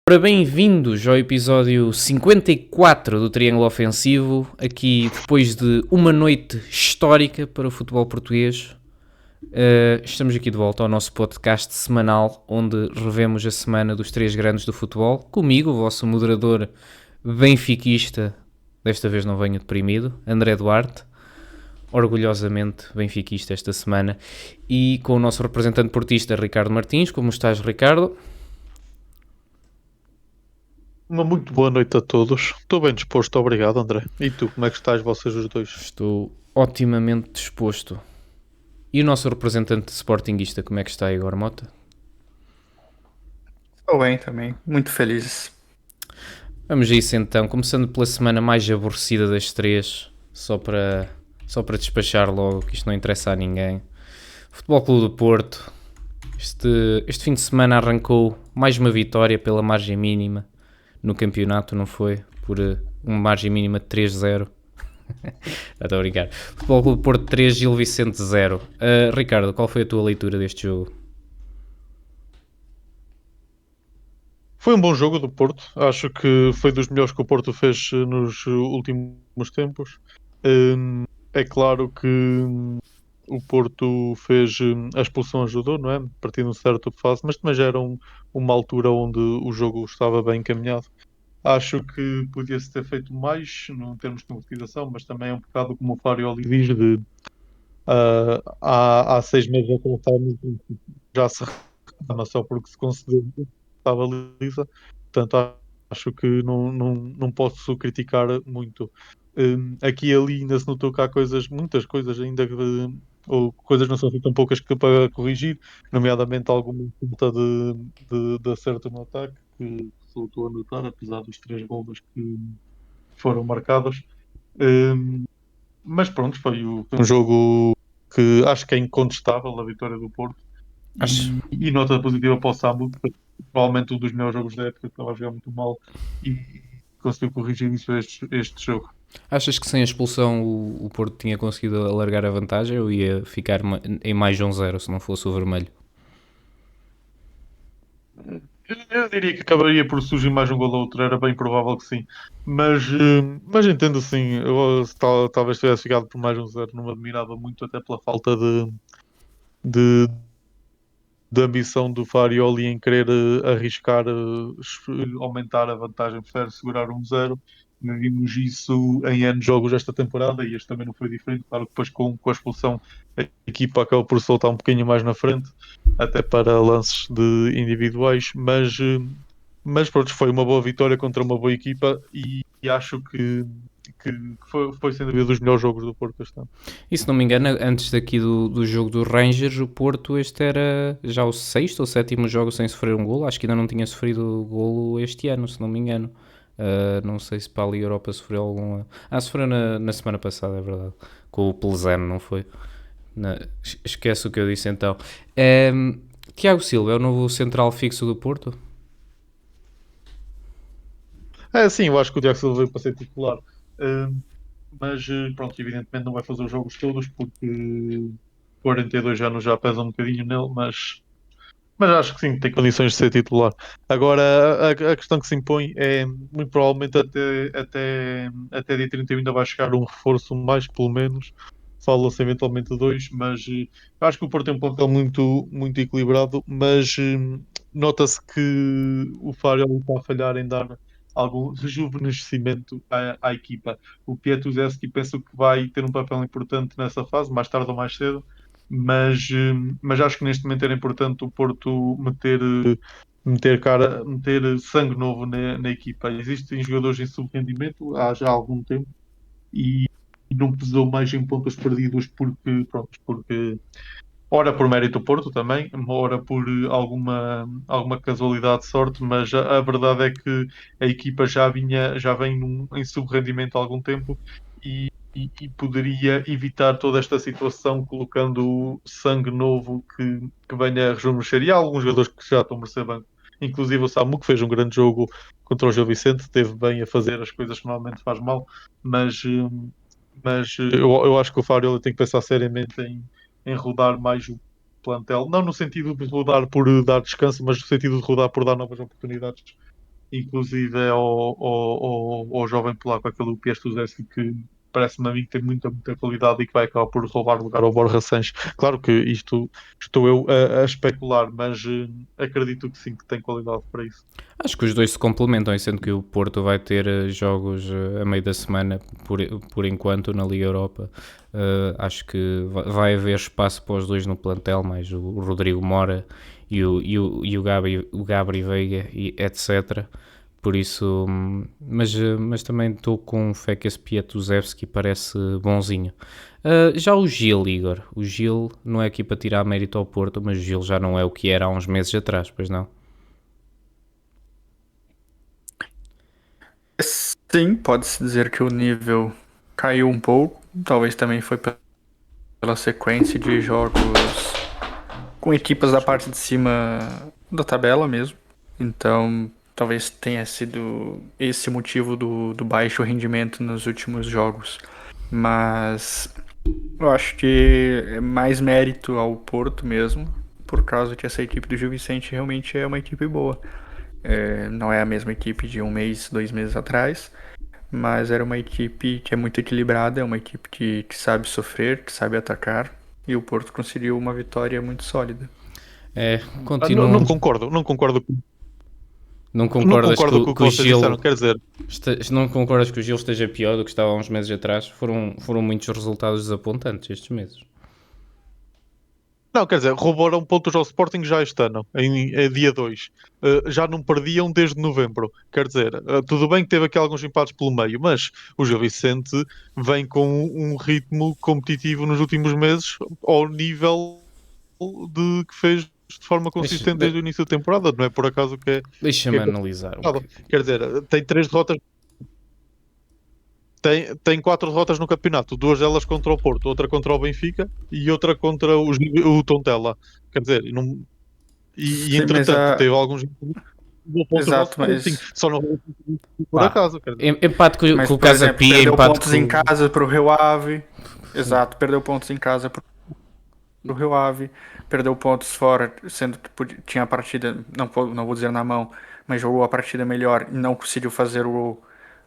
Ora, bem-vindos ao episódio 54 do Triângulo Ofensivo, aqui depois de uma noite histórica para o futebol português. Estamos aqui de volta ao nosso podcast semanal, onde revemos a semana dos três grandes do futebol. Comigo, o vosso moderador benfiquista, desta vez não venho deprimido, André Duarte, orgulhosamente benfiquista esta semana, e com o nosso representante portista, Ricardo Martins. Como estás, Ricardo? Uma muito boa noite a todos. Estou bem disposto, obrigado, André. E tu, como é que estás, vocês os dois? Estou otimamente disposto. E o nosso representante sportinguista, como é que está, Igor Mota? Estou bem também, muito feliz. Vamos a isso então, começando pela semana mais aborrecida das três, só para despachar logo, que isto não interessa a ninguém. Futebol Clube do Porto, este fim de semana arrancou mais uma vitória pela margem mínima no campeonato, não foi? Por uma margem mínima de 3-0. Estou a brincar. Futebol Clube do Porto 3, Gil Vicente 0. Ricardo, qual foi a tua leitura deste jogo? Foi um bom jogo do Porto. Acho que foi dos melhores que o Porto fez nos últimos tempos. É claro que o Porto fez a expulsão ajudou, não é? Partindo de um certo fase, mas também já era uma altura onde o jogo estava bem encaminhado. Acho que podia-se ter feito mais, em termos de concretização, mas também é um bocado como o Farioli diz, de há 6 meses atrás já se reclama só porque se concedeu a baliza. Portanto, acho que não posso criticar muito. Aqui e ali ainda se notou que há coisas, muitas coisas ainda ou coisas não são assim tão poucas que para corrigir, nomeadamente alguma falta de acerto no ataque que resultou a notar, apesar dos 3 golos que foram marcados. Hum, mas pronto, foi um jogo que acho que é incontestável a vitória do Porto Acho, e nota positiva para o Samu, que foi provavelmente um dos melhores jogos da época, que estava a jogar muito mal e conseguiu corrigir isso este jogo. Achas que sem a expulsão o Porto tinha conseguido alargar a vantagem ou ia ficar em mais de 1-0 se não fosse o vermelho? Eu diria que acabaria por surgir mais um gol ou outro, era bem provável que sim. Mas entendo sim, eu talvez tivesse ficado por mais um zero, não me admirava muito, até pela falta de, de ambição do Farioli em querer arriscar, aumentar a vantagem, prefere segurar um zero. Vimos isso em N jogos esta temporada e este também não foi diferente. Claro que depois com a expulsão a equipa acabou por soltar um bocadinho mais na frente, até para lances de individuais, mas pronto, foi uma boa vitória contra uma boa equipa e acho que foi sem dúvida dos melhores jogos do Porto este ano. E se não me engano, antes daqui do jogo do Rangers, o Porto este era já o sexto ou sétimo jogo sem sofrer um golo. Acho que ainda não tinha sofrido golo este ano, se não me engano. Não sei se para a Liga Europa sofreu algum. Sofreu na semana passada, é verdade. Com o Plezano, não foi? Esquece o que eu disse então. Tiago Silva é o novo central fixo do Porto? É, sim, eu acho que o Diego Silva veio para ser titular. Uh, mas pronto, evidentemente não vai fazer os jogos todos porque 42 anos já pesa um bocadinho nele, mas acho que sim, tem condições de ser titular. Agora, a questão que se impõe é, muito provavelmente até dia 31 ainda vai chegar um reforço mais, pelo menos. Fala-se eventualmente dois, mas acho que o Porto tem um plantel muito equilibrado, mas nota-se que o Fábio está a falhar em dar algum rejuvenescimento à equipa. O Pietuzevski penso que vai ter um papel importante nessa fase, mais tarde ou mais cedo, mas acho que neste momento era importante o Porto meter sangue novo na equipa. Existem jogadores em sub-rendimento há já algum tempo e não pesou mais em pontos perdidos porque ora por mérito do Porto também, ora por alguma casualidade de sorte, mas a verdade é que a equipa já vem em sub-rendimento há algum tempo e poderia evitar toda esta situação colocando sangue novo que venha a rejuvenescer. E há alguns jogadores que já estão a merecer banco. Inclusive o Samu, que fez um grande jogo contra o Gil Vicente, esteve bem a fazer as coisas que normalmente faz mal, mas, eu acho que o Fábio tem que pensar seriamente em rodar mais o plantel, não no sentido de rodar por dar descanso, mas no sentido de rodar por dar novas oportunidades inclusive é ao jovem polaco, aquele Piastuzewski, que parece-me a mim que tem muita qualidade e que vai acabar por roubar lugar ao Borja Sanches. Claro que isto estou eu a especular, mas acredito que sim, que tem qualidade para isso. Acho que os dois se complementam, e sendo que o Porto vai ter jogos a meio da semana, por enquanto, na Liga Europa. Acho que vai haver espaço para os dois no plantel, mais o Rodrigo Mora e o Gabri Veiga, e etc. Por isso, mas também estou com fé que esse Piatuzewski parece bonzinho. Já o Gil, Igor, o Gil não é aqui para tirar mérito ao Porto, mas o Gil já não é o que era há uns meses atrás, pois não? Sim, pode-se dizer que o nível caiu um pouco. Talvez também foi pela sequência de jogos com equipas da parte de cima da tabela mesmo. Então, talvez tenha sido esse o motivo do baixo rendimento nos últimos jogos. Mas eu acho que é mais mérito ao Porto mesmo, por causa que essa equipe do Gil Vicente realmente é uma equipe boa. Não é a mesma equipe de um mês, 2 meses atrás, mas era uma equipe que é muito equilibrada, é uma equipe que sabe sofrer, que sabe atacar, e o Porto conseguiu uma vitória muito sólida. Não, Continuo. não concordo, não concordo. Não Não concordas concordo com o que que o vocês Gil disseram, quer dizer, não concordas que o Gil esteja pior do que estava há uns meses atrás? Foram muitos resultados desapontantes estes meses. não, quer dizer, roubaram pontos ao Sporting já este ano, em dia 2. Já não perdiam desde novembro. Quer dizer, tudo bem que teve aqui alguns empates pelo meio, mas o Gil Vicente vem com um ritmo competitivo nos últimos meses ao nível que fez de forma consistente desde o início da temporada. Não é por acaso que Deixa-me é analisar um complicado. bocadinho. Quer dizer, tem 3 derrotas. Tem 4 derrotas no campeonato, 2 delas contra o Porto, outra contra o Benfica e outra contra o Tondela. Quer dizer, e Sim, mas entretanto teve alguns pontos ao Exato, Sporting, mas... só não por Pá, acaso. Quer dizer. empate Mas, com o por Casa exemplo, Pia, perdeu empate pontos com... em casa pro Rio Ave. Sim. Exato, perdeu pontos em casa pro Rio Ave. Perdeu pontos fora, sendo que tinha a partida, não vou dizer na mão, mas jogou a partida melhor e não conseguiu fazer o gol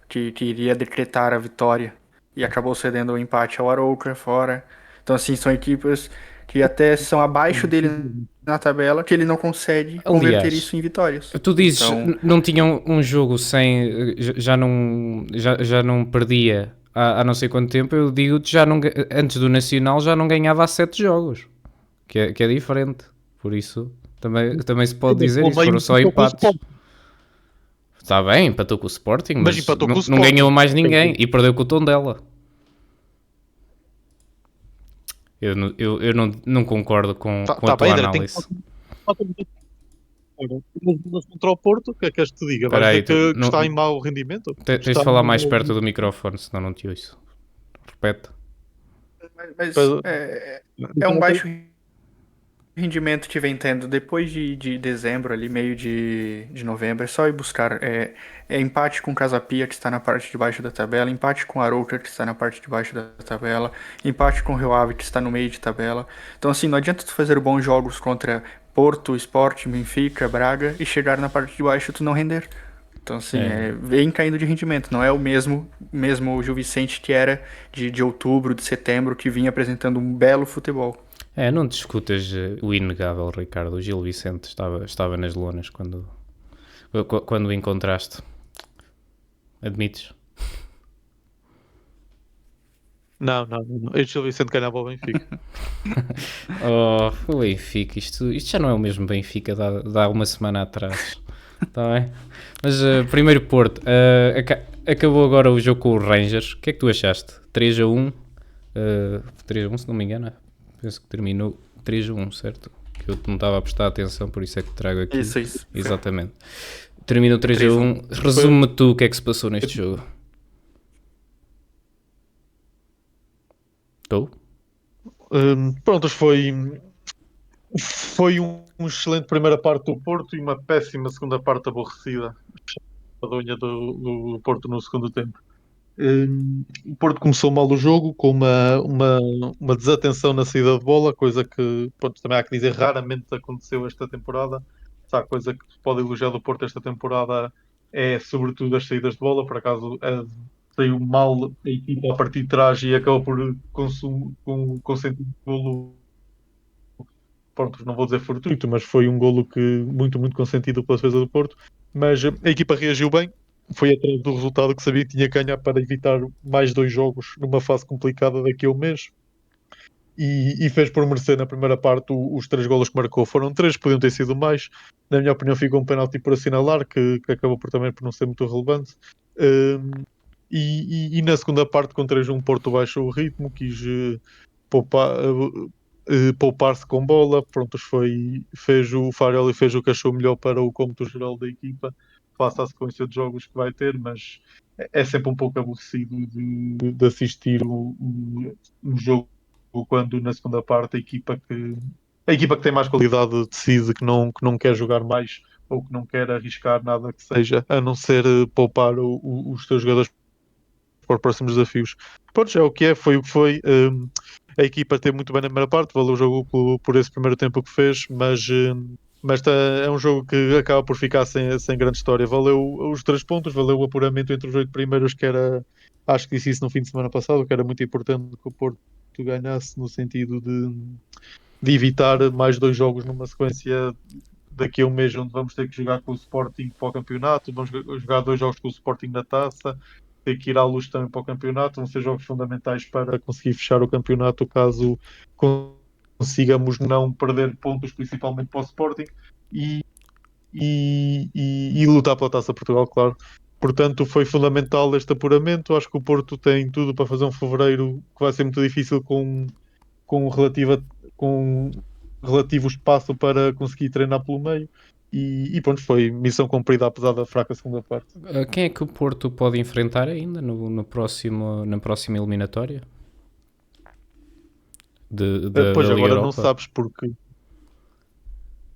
que iria decretar a vitória. E acabou cedendo o empate ao Arouca fora. Então, assim, são equipes que até são abaixo dele na tabela, que ele não consegue converter Aliás, isso em vitórias. tu dizes, Então, não tinha um jogo sem... Já não perdia há não sei quanto tempo. Eu digo-te, antes do Nacional já não ganhava há 7 jogos. Que é diferente. Por isso, também se pode dizer Pelo isso. Foram meio só empatou com o empates. Sporting, Está bem, empatou com o Sporting, mas mas empatou com o não Sporting. ganhou mais ninguém. E perdeu com o Tondela. Eu não concordo com a Tá tua bem, André, tem análise. 4 contra o Porto, o que é que és que te diga? Vais Espera aí, dizer que está em mau rendimento? tens de Está falar em mais mau perto do microfone, senão não te ouço. Repete. mas rendimento. é um baixo rendimento que vem tendo depois de dezembro, ali, meio de novembro. É só ir buscar. É empate com o Casa Pia, que está na parte de baixo da tabela, empate com o Arouca, que está na parte de baixo da tabela, empate com o Rio Ave, que está no meio de tabela. Então, assim, não adianta tu fazer bons jogos contra Porto, Sport, Benfica, Braga e chegar na parte de baixo e tu não render. Então, assim, vem caindo de rendimento. Não é o mesmo Gil Vicente que era de outubro, de setembro, que vinha apresentando um belo futebol. Não discutas o inegável, Ricardo. O Gil Vicente estava nas lonas quando o encontraste. Admites? Não. Este Gil Vicente ganhava o Benfica. O Benfica, isto já não é o mesmo Benfica de há uma semana atrás. Está bem? Mas primeiro Porto, acabou agora o jogo com os Rangers. O que é que tu achaste? 3-1, 3-1 se não me engano. Penso que terminou 3-1, certo? Que eu não estava a prestar atenção, por isso é que trago aqui. Isso. Exatamente. Terminou 3-1. Resume-me tu o que é que se passou neste jogo. Estou? Pronto, foi um excelente primeira parte do Porto e uma péssima segunda parte aborrecida. A donha do Porto no segundo tempo. O Porto começou mal o jogo com uma desatenção na saída de bola, coisa que, pronto, também há que dizer, raramente aconteceu esta temporada. Se há coisa que se pode elogiar do Porto esta temporada é sobretudo as saídas de bola. Por acaso saiu mal a equipa a partir de trás e acabou por consentir o golo. Pronto, não vou dizer fortuito, mas foi um golo que muito, muito consentido pela defesa do Porto. Mas a equipa reagiu bem, foi atrás do resultado que sabia que tinha que ganhar para evitar mais 2 jogos numa fase complicada daqui a um mês. E fez por merecer na primeira parte os 3 golos que marcou. Foram 3, podiam ter sido mais. Na minha opinião, ficou um penalti por assinalar, que acabou por também por não ser muito relevante. E na segunda parte, com 3-1, Porto baixou o ritmo, quis poupar-se com bola. Pronto, fez o Farrell e fez o que achou melhor para o cômputo geral da equipa, face à sequência de jogos que vai ter, mas é sempre um pouco aborrecido de assistir um jogo quando na segunda parte a equipa que tem mais qualidade decide que não quer jogar mais ou que não quer arriscar nada que seja, a não ser poupar os seus jogadores para os próximos desafios. Pronto, já é o que é, foi o que foi. A equipa teve muito bem na primeira parte, valeu o jogo por esse primeiro tempo que fez, mas é um jogo que acaba por ficar sem grande história. Valeu os 3 pontos, valeu o apuramento entre os 8 primeiros, que era, acho que disse isso no fim de semana passado, que era muito importante que o Porto ganhasse, no sentido de evitar mais 2 jogos numa sequência daqui a um mês, onde vamos ter que jogar com o Sporting para o campeonato, vamos jogar 2 jogos com o Sporting na taça, ter que ir à luz também para o campeonato, vão ser jogos fundamentais para conseguir fechar o campeonato, caso consigamos não perder pontos, principalmente para o Sporting, e lutar pela Taça Portugal, claro. Portanto, foi fundamental este apuramento. Acho que o Porto tem tudo para fazer um fevereiro que vai ser muito difícil com relativo espaço para conseguir treinar pelo meio. E pronto, foi missão cumprida, apesar da fraca segunda parte. Quem é que o Porto pode enfrentar ainda na próxima eliminatória? Pois da Liga agora não Europa? sabes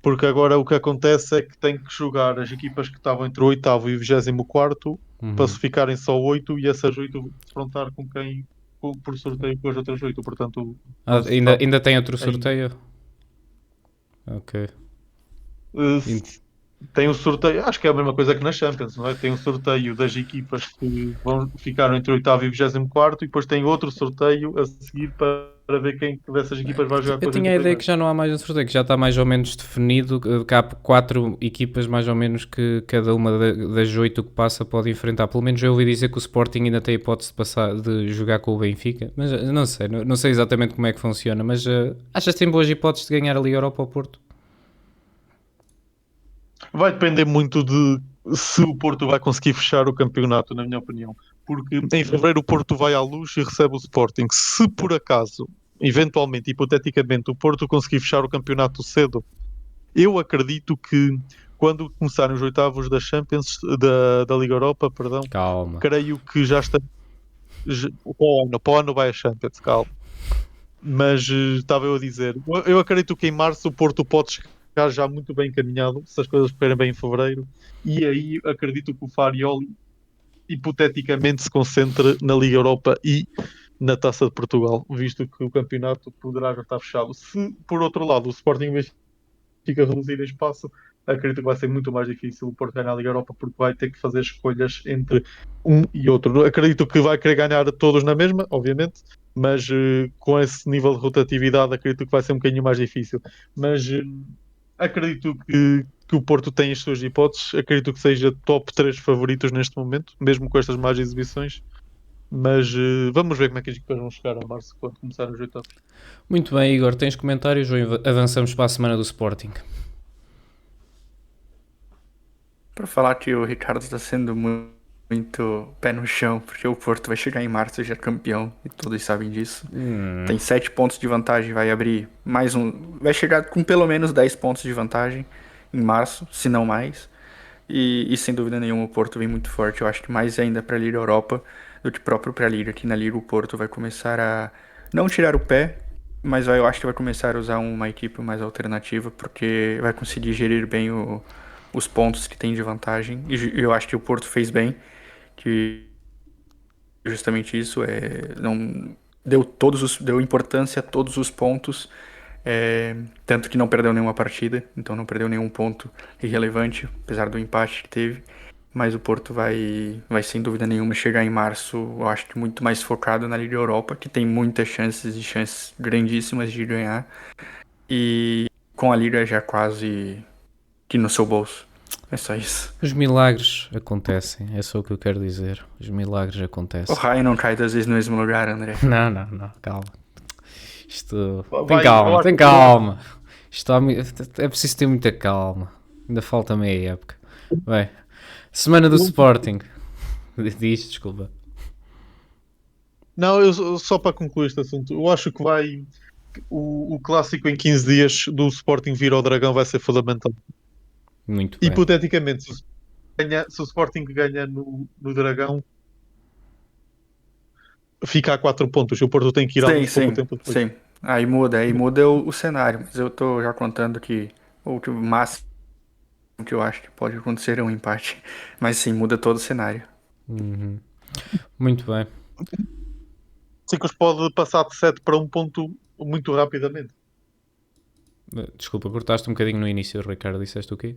porque agora o que acontece é que tem que jogar as equipas que estavam entre o 8º e o 24º para se ficarem só 8 e essas 8 confrontar com quem por sorteio com as outras 8. Portanto, não se sabe ainda tem outro ainda. sorteio? Ok. Tem um sorteio, acho que é a mesma coisa que na Champions, não é? Tem um sorteio das equipas que vão ficar entre o 8º e o 24º e depois tem outro sorteio a seguir para ver quem dessas equipas vai jogar com Eu as tinha a ideia primeiras. que já não há mais um sorteio, que já está mais ou menos definido, que há 4 equipas mais ou menos que cada uma das 8 que passa pode enfrentar. Pelo menos eu ouvi dizer que o Sporting ainda tem a hipótese de jogar com o Benfica, mas não sei exatamente como é que funciona, mas achas que tem boas hipóteses de ganhar a Liga Europa ao Porto? Vai depender muito de se o Porto vai conseguir fechar o campeonato, na minha opinião. Porque em fevereiro o Porto vai à Luz e recebe o Sporting. Se por acaso, eventualmente, hipoteticamente, o Porto conseguir fechar o campeonato cedo, eu acredito que quando começarem os oitavos da Champions, da Liga Europa, perdão, Calma. creio que já está. Para o ano vai a Champions, calma. Mas estava eu a dizer, eu acredito que em março o Porto pode chegar já muito bem encaminhado, se as coisas correrem bem em fevereiro, e aí acredito que o Farioli hipoteticamente se concentre na Liga Europa e na Taça de Portugal, visto que o campeonato poderá já estar fechado. Se, por outro lado, o Sporting fica reduzido em espaço, acredito que vai ser muito mais difícil o Porto ganhar a Liga Europa, porque vai ter que fazer escolhas entre um e outro. Acredito que vai querer ganhar todos na mesma, obviamente, mas com esse nível de rotatividade acredito que vai ser um bocadinho mais difícil. Mas acredito que o Porto tem as suas hipóteses, acredito que seja top 3 favoritos neste momento, mesmo com estas más exibições. Mas vamos ver como é que as equipas vão chegar a março quando começar os oitavos. Muito bem, Igor, tens comentários ou avançamos para a semana do Sporting? Para falar que o Ricardo está sendo muito pé no chão, porque o Porto vai chegar em março já campeão, e todos sabem disso. Tem 7 pontos de vantagem, vai abrir mais um. Vai chegar com pelo menos 10 pontos de vantagem em março, se não mais. E sem dúvida nenhuma o Porto vem muito forte. Eu acho que mais ainda para a Liga Europa do que próprio para a Liga. Aqui na Liga o Porto vai começar a não tirar o pé, mas eu acho que vai começar a usar uma equipe mais alternativa, porque vai conseguir gerir bem os pontos que tem de vantagem. E eu acho que o Porto fez bem, que justamente isso não deu importância a todos os pontos, tanto que não perdeu nenhuma partida, então não perdeu nenhum ponto irrelevante, apesar do empate que teve. mas o Porto vai sem dúvida nenhuma chegar em março, eu acho que muito mais focado na Liga Europa, que tem muitas chances e chances grandíssimas de ganhar, e com a Liga já quase que no seu bolso. É só isso. Os milagres acontecem, é só o que eu quero dizer. Os milagres O acontecem. raio não cai 2 vezes no mesmo lugar, André. Não, calma. Isto. Vai, eu Tem acho calma. É preciso ter muita calma. Ainda falta meia época. Bem, semana do Sporting. Diz, desculpa. Não, só para concluir este assunto, eu acho que o clássico em 15 dias do Sporting vir ao Dragão vai ser fundamental. Muito bem. Hipoteticamente, se o Sporting ganha no Dragão, fica a 4 pontos. O Porto tem que ir a muito pouco tempo depois. Sim. Aí muda o cenário, mas eu tô já contando que o máximo que eu acho que pode acontecer é um empate. Mas sim, muda todo o cenário. Uhum. Muito bem. Ciclos pode passar de 7 para 1 ponto muito rapidamente. Desculpa, cortaste um bocadinho no início, Ricardo. Disseste o quê?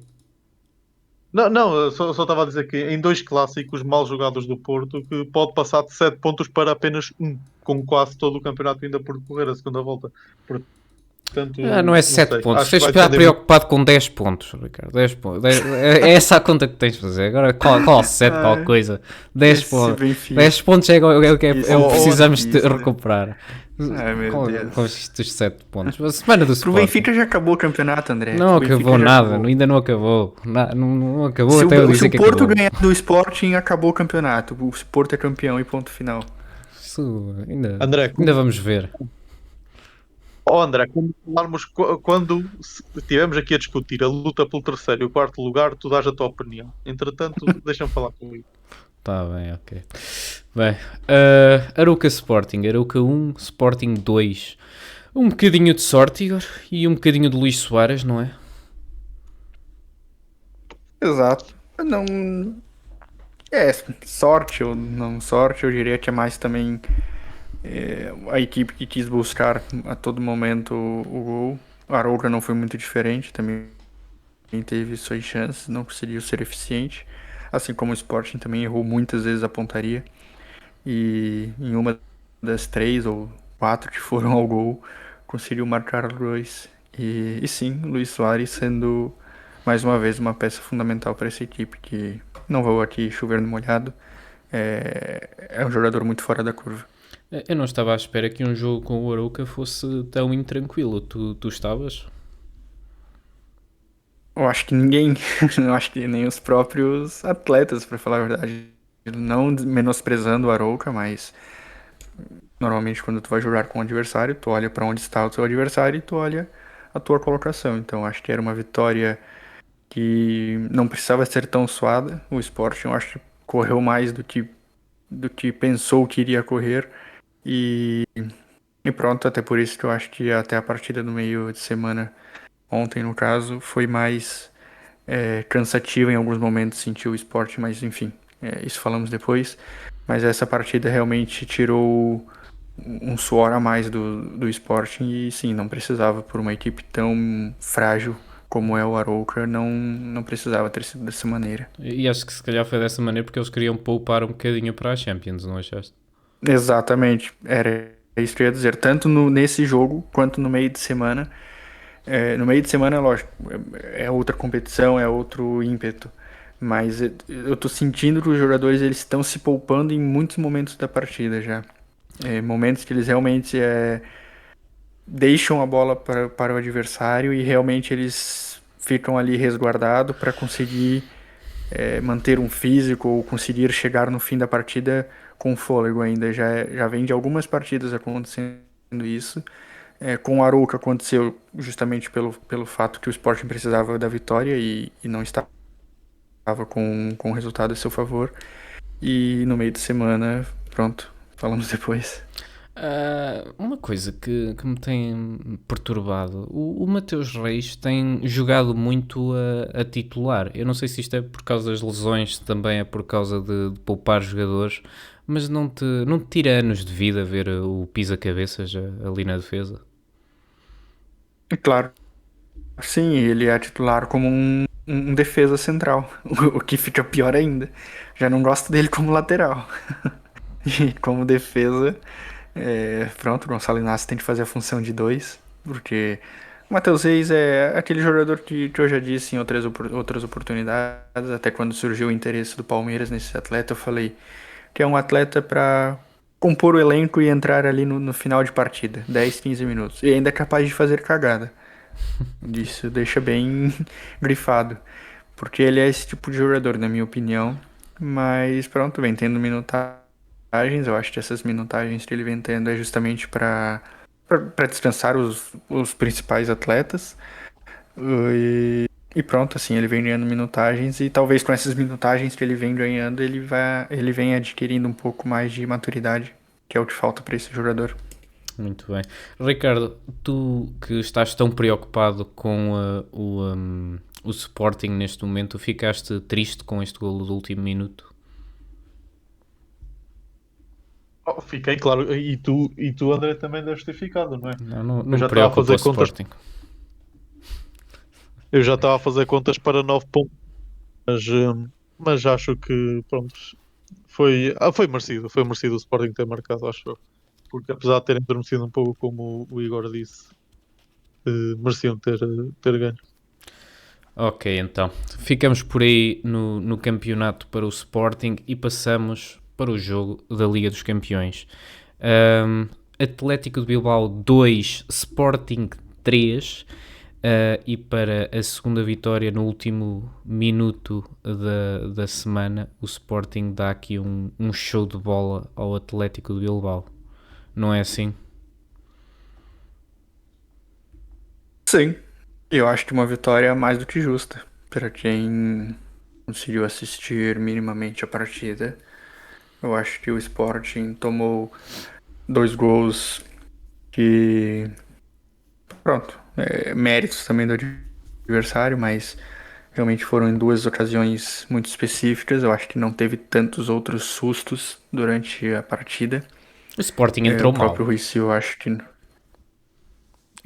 Não, eu só estava a dizer que em 2 clássicos mal jogados do Porto, que pode passar de 7 pontos para apenas 1, com quase todo o campeonato ainda por decorrer a segunda volta. Portanto, Não é 7 sei. pontos. Acho que Tens de vai estar depender preocupado com 10 pontos, Ricardo. 10 pontos. É essa a conta que tens de fazer. Agora, qual 7, qual coisa? 10 pontos. Benfica. 10 pontos é o que precisamos de isso, né? recuperar. Ai, meu Deus. Com estes 7 pontos. A semana do Pro Sporting. Benfica já acabou o campeonato, André. Não Pro Benfica acabou já nada. acabou. Ainda não acabou. Não acabou Se até eu se dizer o que Porto acabou. ganhar do Sporting, acabou o campeonato. O Porto é campeão e ponto final. Isso André, ainda vamos ver. André, quando estivermos aqui a discutir a luta pelo terceiro e o quarto lugar, tu dás a tua opinião. Entretanto, deixa-me falar comigo. Tá bem, ok. Bem, Arouca Sporting, Arouca 1, Sporting 2. Um bocadinho de sorte, Igor, e um bocadinho de Luís Soares, não é? Exato. Não. É, sorte ou não sorte, eu diria que é mais também a equipe que quis buscar a todo momento o gol. A Arouca não foi muito diferente, também teve suas chances, não conseguiu ser eficiente. Assim como o Sporting também errou muitas vezes a pontaria. E em uma das 3 ou 4 que foram ao gol, conseguiu marcar 2. E sim, o Luís Soares sendo mais uma vez uma peça fundamental para essa equipe que não vou aqui chover no molhado. É um jogador muito fora da curva. Eu não estava à espera que um jogo com o Arouca fosse tão intranquilo. Tu estavas? Eu acho que ninguém, eu acho que nem os próprios atletas, para falar a verdade, não menosprezando o Arouca, mas normalmente quando tu vai jogar com o adversário, tu olha para onde está o teu adversário e tu olha a tua colocação. Então acho que era uma vitória que não precisava ser tão suada. O Sporting, eu acho que correu mais do que pensou que iria correr. E pronto, até por isso que eu acho que até a partida do meio de semana, ontem no caso, foi mais cansativa em alguns momentos, senti o Sporting, mas enfim, isso falamos depois. Mas essa partida realmente tirou um suor a mais do Sporting e sim, não precisava por uma equipe tão frágil como é o Arouca, não precisava ter sido dessa maneira. E acho que se calhar foi dessa maneira porque eles queriam poupar um bocadinho para a Champions, não achaste? Exatamente, era isso que eu ia dizer, tanto nesse jogo quanto no meio de semana. No meio de semana, lógico, é outra competição, é outro ímpeto, mas eu tô sentindo que os jogadores eles estão se poupando em muitos momentos da partida já. Momentos que eles realmente deixam a bola para o adversário e realmente eles ficam ali resguardados para conseguir manter um físico ou conseguir chegar no fim da partida com fôlego ainda. Já vem de algumas partidas acontecendo isso. Com o Arouca aconteceu justamente pelo fato que o Sporting precisava da vitória e não estava com o resultado a seu favor. E no meio de semana, pronto, falamos depois. Uma coisa que me tem perturbado, o Mateus Reis tem jogado muito a titular. Eu não sei se isto é por causa das lesões, se também é por causa de poupar jogadores, mas não te tira anos de vida ver o pisa-cabeças ali na defesa? E claro, sim, ele é titular como um um defesa central, o que fica pior ainda. Já não gosto dele como lateral. E como defesa, pronto, o Gonçalo Inácio tem que fazer a função de dois, porque o Matheus Reis é aquele jogador que eu já disse em outras oportunidades, até quando surgiu o interesse do Palmeiras nesse atleta, eu falei que é um atleta para compor o elenco e entrar ali no final de partida, 10, 15 minutos, e ainda é capaz de fazer cagada. Isso deixa bem grifado, porque ele é esse tipo de jogador, na minha opinião, mas pronto, vem tendo minutagens. Eu acho que essas minutagens que ele vem tendo é justamente para descansar os principais atletas. E pronto, assim, ele vem ganhando minutagens e talvez com essas minutagens que ele vem ganhando, ele vem adquirindo um pouco mais de maturidade, que é o que falta para esse jogador. Muito bem. Ricardo, tu que estás tão preocupado com o Sporting neste momento, ficaste triste com este golo do último minuto? Fiquei, claro. E tu, André, também deves ter ficado, não é? Não Eu me já estava a preocupa o fazer contas. Sporting. Eu já estava a fazer contas para 9 pontos, mas acho que, pronto, foi merecido o Sporting ter marcado, acho eu. Porque apesar de terem adormecido um pouco, como o Igor disse, mereciam ter ganho. Ok, então. Ficamos por aí no campeonato para o Sporting e passamos para o jogo da Liga dos Campeões. Atlético de Bilbao 2, Sporting 3. E para a segunda vitória no último minuto da semana, o Sporting dá aqui um show de bola ao Atlético de Bilbao. Não é assim? Sim, eu acho que uma vitória mais do que justa para quem conseguiu assistir minimamente a partida. Eu acho que o Sporting tomou 2 gols que, pronto, méritos também do adversário, mas realmente foram em 2 ocasiões muito específicas. Eu acho que não teve tantos outros sustos durante a partida. O Sporting O entrou próprio mal. Rui Silva,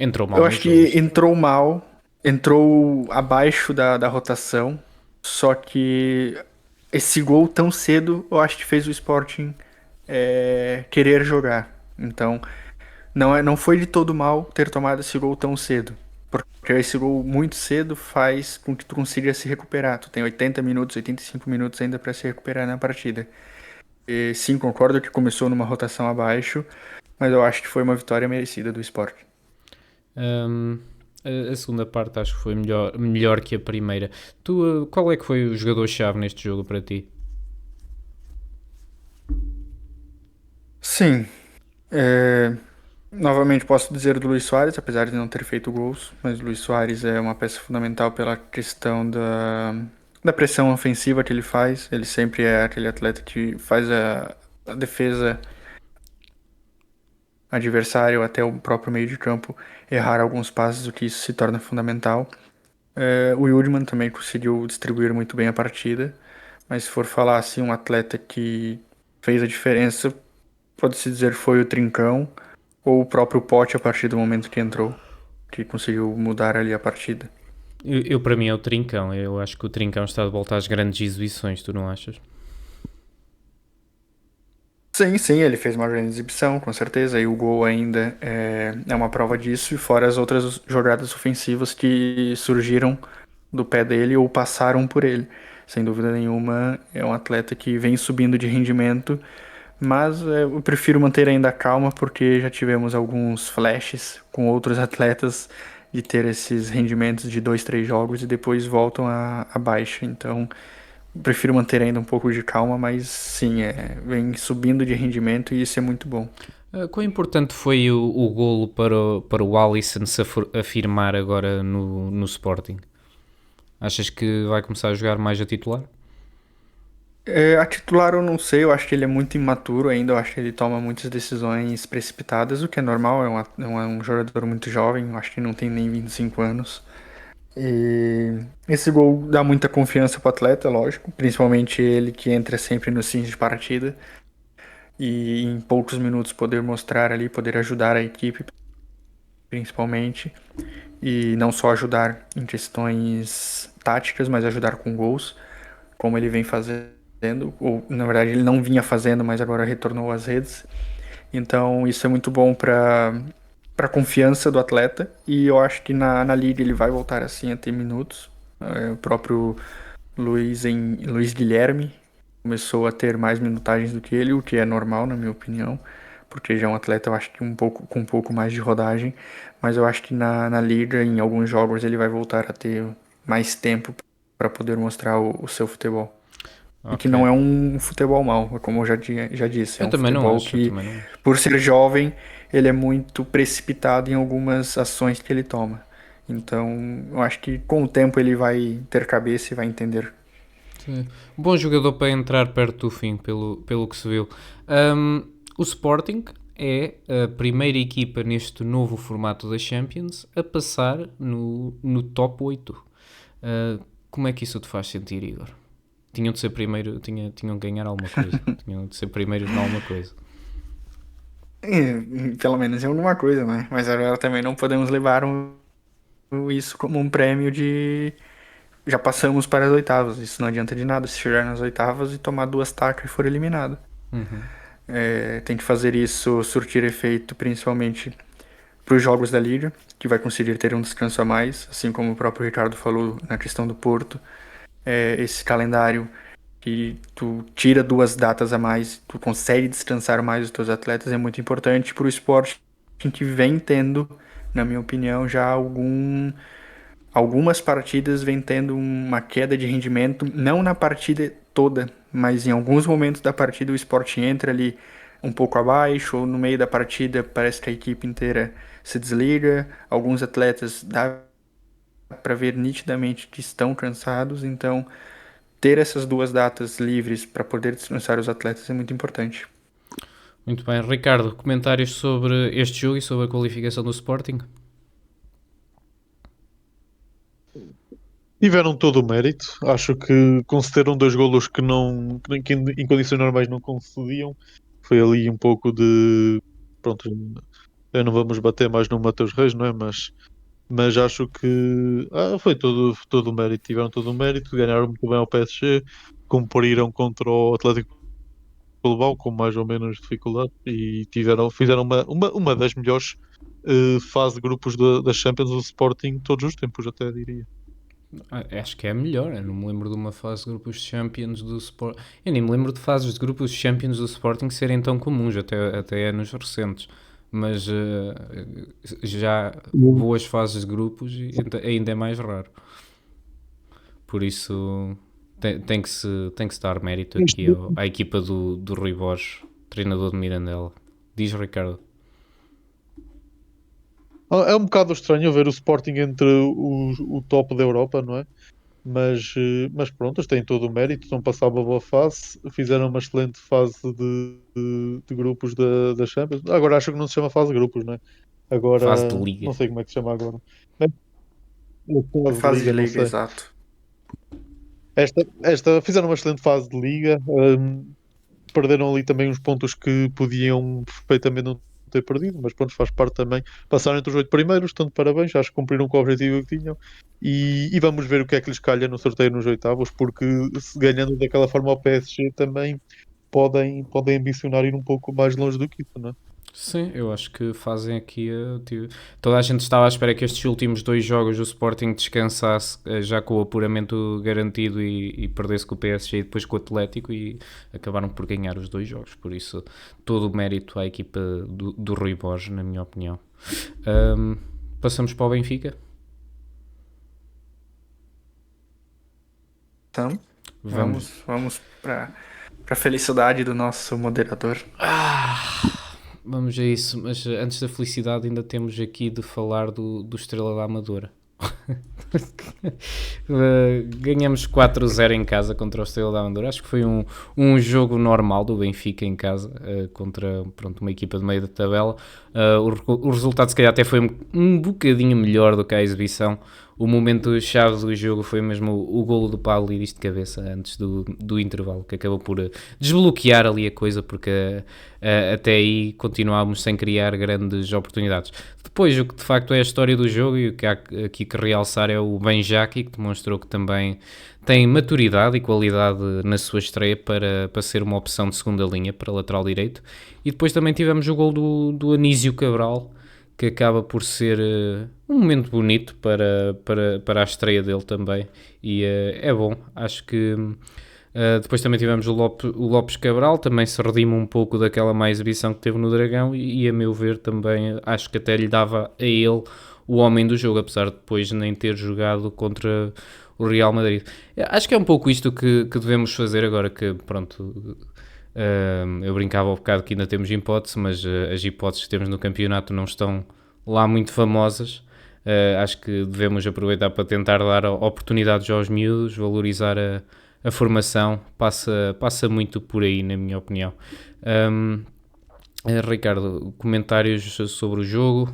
Entrou mal eu no acho jogo. que entrou mal, entrou abaixo da rotação, só que esse gol tão cedo, eu acho que fez o Sporting querer jogar. Então, não foi de todo mal ter tomado esse gol tão cedo. Porque esse gol muito cedo faz com que tu consiga se recuperar. Tu tem 80 minutos, 85 minutos ainda para se recuperar na partida. E, sim, concordo que começou numa rotação abaixo, mas eu acho que foi uma vitória merecida do Sport. A segunda parte acho que foi melhor que a primeira. Qual é que foi o jogador-chave neste jogo para ti? Sim, novamente posso dizer do Luis Soares, apesar de não ter feito gols, mas o Luis Soares é uma peça fundamental pela questão da pressão ofensiva que ele faz. Ele sempre é aquele atleta que faz a defesa adversário até o próprio meio de campo errar alguns passes, o que isso se torna fundamental. O Yudman também conseguiu distribuir muito bem a partida, mas se for falar assim, um atleta que fez a diferença, pode-se dizer foi o Trincão ou o próprio Pote a partir do momento que entrou, que conseguiu mudar ali a partida. Para mim é o Trincão. Eu acho que o Trincão está de volta às grandes exibições, tu não achas? Sim, ele fez uma grande exibição, com certeza, e o gol ainda é uma prova disso, e fora as outras jogadas ofensivas que surgiram do pé dele ou passaram por ele. Sem dúvida nenhuma, é um atleta que vem subindo de rendimento, mas eu prefiro manter ainda a calma porque já tivemos alguns flashes com outros atletas de ter esses rendimentos de 2, 3 jogos e depois voltam a baixa. Então, prefiro manter ainda um pouco de calma, mas sim, vem subindo de rendimento e isso é muito bom. Quão importante foi o golo para o Alisson se afirmar agora no Sporting? Achas que vai começar a jogar mais a titular? A titular eu não sei, eu acho que ele é muito imaturo ainda, eu acho que ele toma muitas decisões precipitadas, o que é normal, é um jogador muito jovem, eu acho que não tem nem 25 anos. E esse gol dá muita confiança pro atleta, lógico, principalmente ele que entra sempre no fim de partida e em poucos minutos poder mostrar ali, poder ajudar a equipe, principalmente, e não só ajudar em questões táticas, mas ajudar com gols, como ele vem fazendo, ou na verdade ele não vinha fazendo, mas agora retornou às redes. Então isso é muito bom para a confiança do atleta, e eu acho que na liga ele vai voltar assim a ter minutos. O próprio Luiz Guilherme começou a ter mais minutagens do que ele, o que é normal na minha opinião, porque já é um atleta, eu acho que com um pouco mais de rodagem, mas eu acho que na liga, em alguns jogos, ele vai voltar a ter mais tempo para poder mostrar o seu futebol. E que não é um futebol mau, como eu já disse, é Eu um também não futebol acho, eu que, também não acho. por ser jovem, ele é muito precipitado em algumas ações que ele toma. Então, eu acho que com o tempo ele vai ter cabeça e vai entender. Sim. Bom jogador para entrar perto do fim, pelo que se viu. O Sporting é a primeira equipa neste novo formato da Champions a passar no top 8. Como é que isso te faz sentir, Igor? Tinham de ser primeiro, tinham de ganhar alguma coisa. Tinham de ser primeiros em alguma coisa. Pelo menos em alguma coisa, né? Mas agora também não podemos levar isso como um prêmio de já passamos para as oitavas. Isso não adianta de nada se chegar nas oitavas e tomar 2 tacas e for eliminado. Tem que fazer isso surtir efeito principalmente para os jogos da Liga, que vai conseguir ter um descanso a mais, assim como o próprio Ricardo falou na questão do Porto. Esse calendário que tu tira 2 datas a mais, tu consegue descansar mais os teus atletas, é muito importante para o esporte que vem tendo, na minha opinião, já algumas partidas vem tendo uma queda de rendimento, não na partida toda, mas em alguns momentos da partida o esporte entra ali um pouco abaixo, ou no meio da partida parece que a equipe inteira se desliga, alguns atletas dá para ver nitidamente que estão cansados, então ter essas 2 datas livres para poder descansar os atletas é muito importante. Muito bem. Ricardo, comentários sobre este jogo e sobre a qualificação do Sporting? Tiveram todo o mérito. Acho que concederam 2 golos que em condições normais não concediam. Foi ali um pouco de. Pronto, não vamos bater mais no Mateus Reis, não é? Mas acho que foi todo o mérito. Tiveram todo o mérito, ganharam muito bem ao PSG, cumpriram contra o Atlético Bilbao com mais ou menos dificuldade e fizeram uma das melhores fase de grupos da Champions do Sporting todos os tempos, até diria. Acho que é a melhor. Eu não me lembro de uma fase de grupos de Champions do Sporting. Eu nem me lembro de fases de grupos de Champions do Sporting serem tão comuns, até anos recentes. Mas já boas fases de grupos ainda é mais raro. Por isso tem que se dar mérito aqui à equipa do Rui Borges, treinador de Mirandela. Diz, Ricardo. É um bocado estranho ver o Sporting entre o top da Europa, não é? Mas pronto, eles têm todo o mérito, estão a passar uma boa fase, fizeram uma excelente fase de grupos da Champions. Agora acho que não se chama fase de grupos, não é? Fase de Agora liga. não sei como é que se chama agora. Mas, fase de Fase de liga, não liga, sei. exato. Esta fizeram uma excelente fase de liga. Perderam ali também uns pontos que podiam perfeitamente não ter perdido, mas pronto, faz parte também. Passaram entre os 8 primeiros, tanto parabéns, acho que cumpriram com o objetivo que tinham. E vamos ver o que é que lhes calha no sorteio nos oitavos, porque se ganhando daquela forma ao PSG também podem ambicionar ir um pouco mais longe do que isso, não é? Sim, eu acho que fazem aqui. Toda a gente estava à espera que estes últimos 2 jogos o Sporting descansasse já com o apuramento garantido e perdesse com o PSG e depois com o Atlético, e acabaram por ganhar os 2 jogos. Por isso, todo o mérito à equipa do Rui Borges, na minha opinião. Passamos para o Benfica. Então, vamos para a felicidade do nosso moderador. Vamos a isso, mas antes da felicidade ainda temos aqui de falar do Estrela da Amadora. Ganhamos 4-0 em casa contra o Estrela da Amadora. Acho que foi um jogo normal do Benfica em casa contra uma equipa de meio da tabela. O resultado se calhar até foi um bocadinho melhor do que a exibição. o momento-chave do jogo foi mesmo o golo do Pavlidis de cabeça antes do intervalo, que acabou por desbloquear ali a coisa, porque até aí continuávamos sem criar grandes oportunidades. Depois, o que de facto é a história do jogo, e o que há aqui que realçar é o Benjaki, que demonstrou que também tem maturidade e qualidade na sua estreia para ser uma opção de segunda linha, para lateral direito. E depois também tivemos o gol do Anísio Cabral, que acaba por ser um momento bonito para a estreia dele também, e é bom. Acho que depois também tivemos o Lopes Cabral, também se redima um pouco daquela má exibição que teve no Dragão, e a meu ver também acho que até lhe dava a ele o homem do jogo, apesar de depois nem ter jogado contra o Real Madrid. Acho que é um pouco isto que devemos fazer agora que, pronto... eu brincava um bocado que ainda temos hipótese, mas as hipóteses que temos no campeonato não estão lá muito famosas. Acho que devemos aproveitar para tentar dar oportunidades aos miúdos, valorizar a formação, passa muito por aí, na minha opinião. Ricardo, comentários sobre o jogo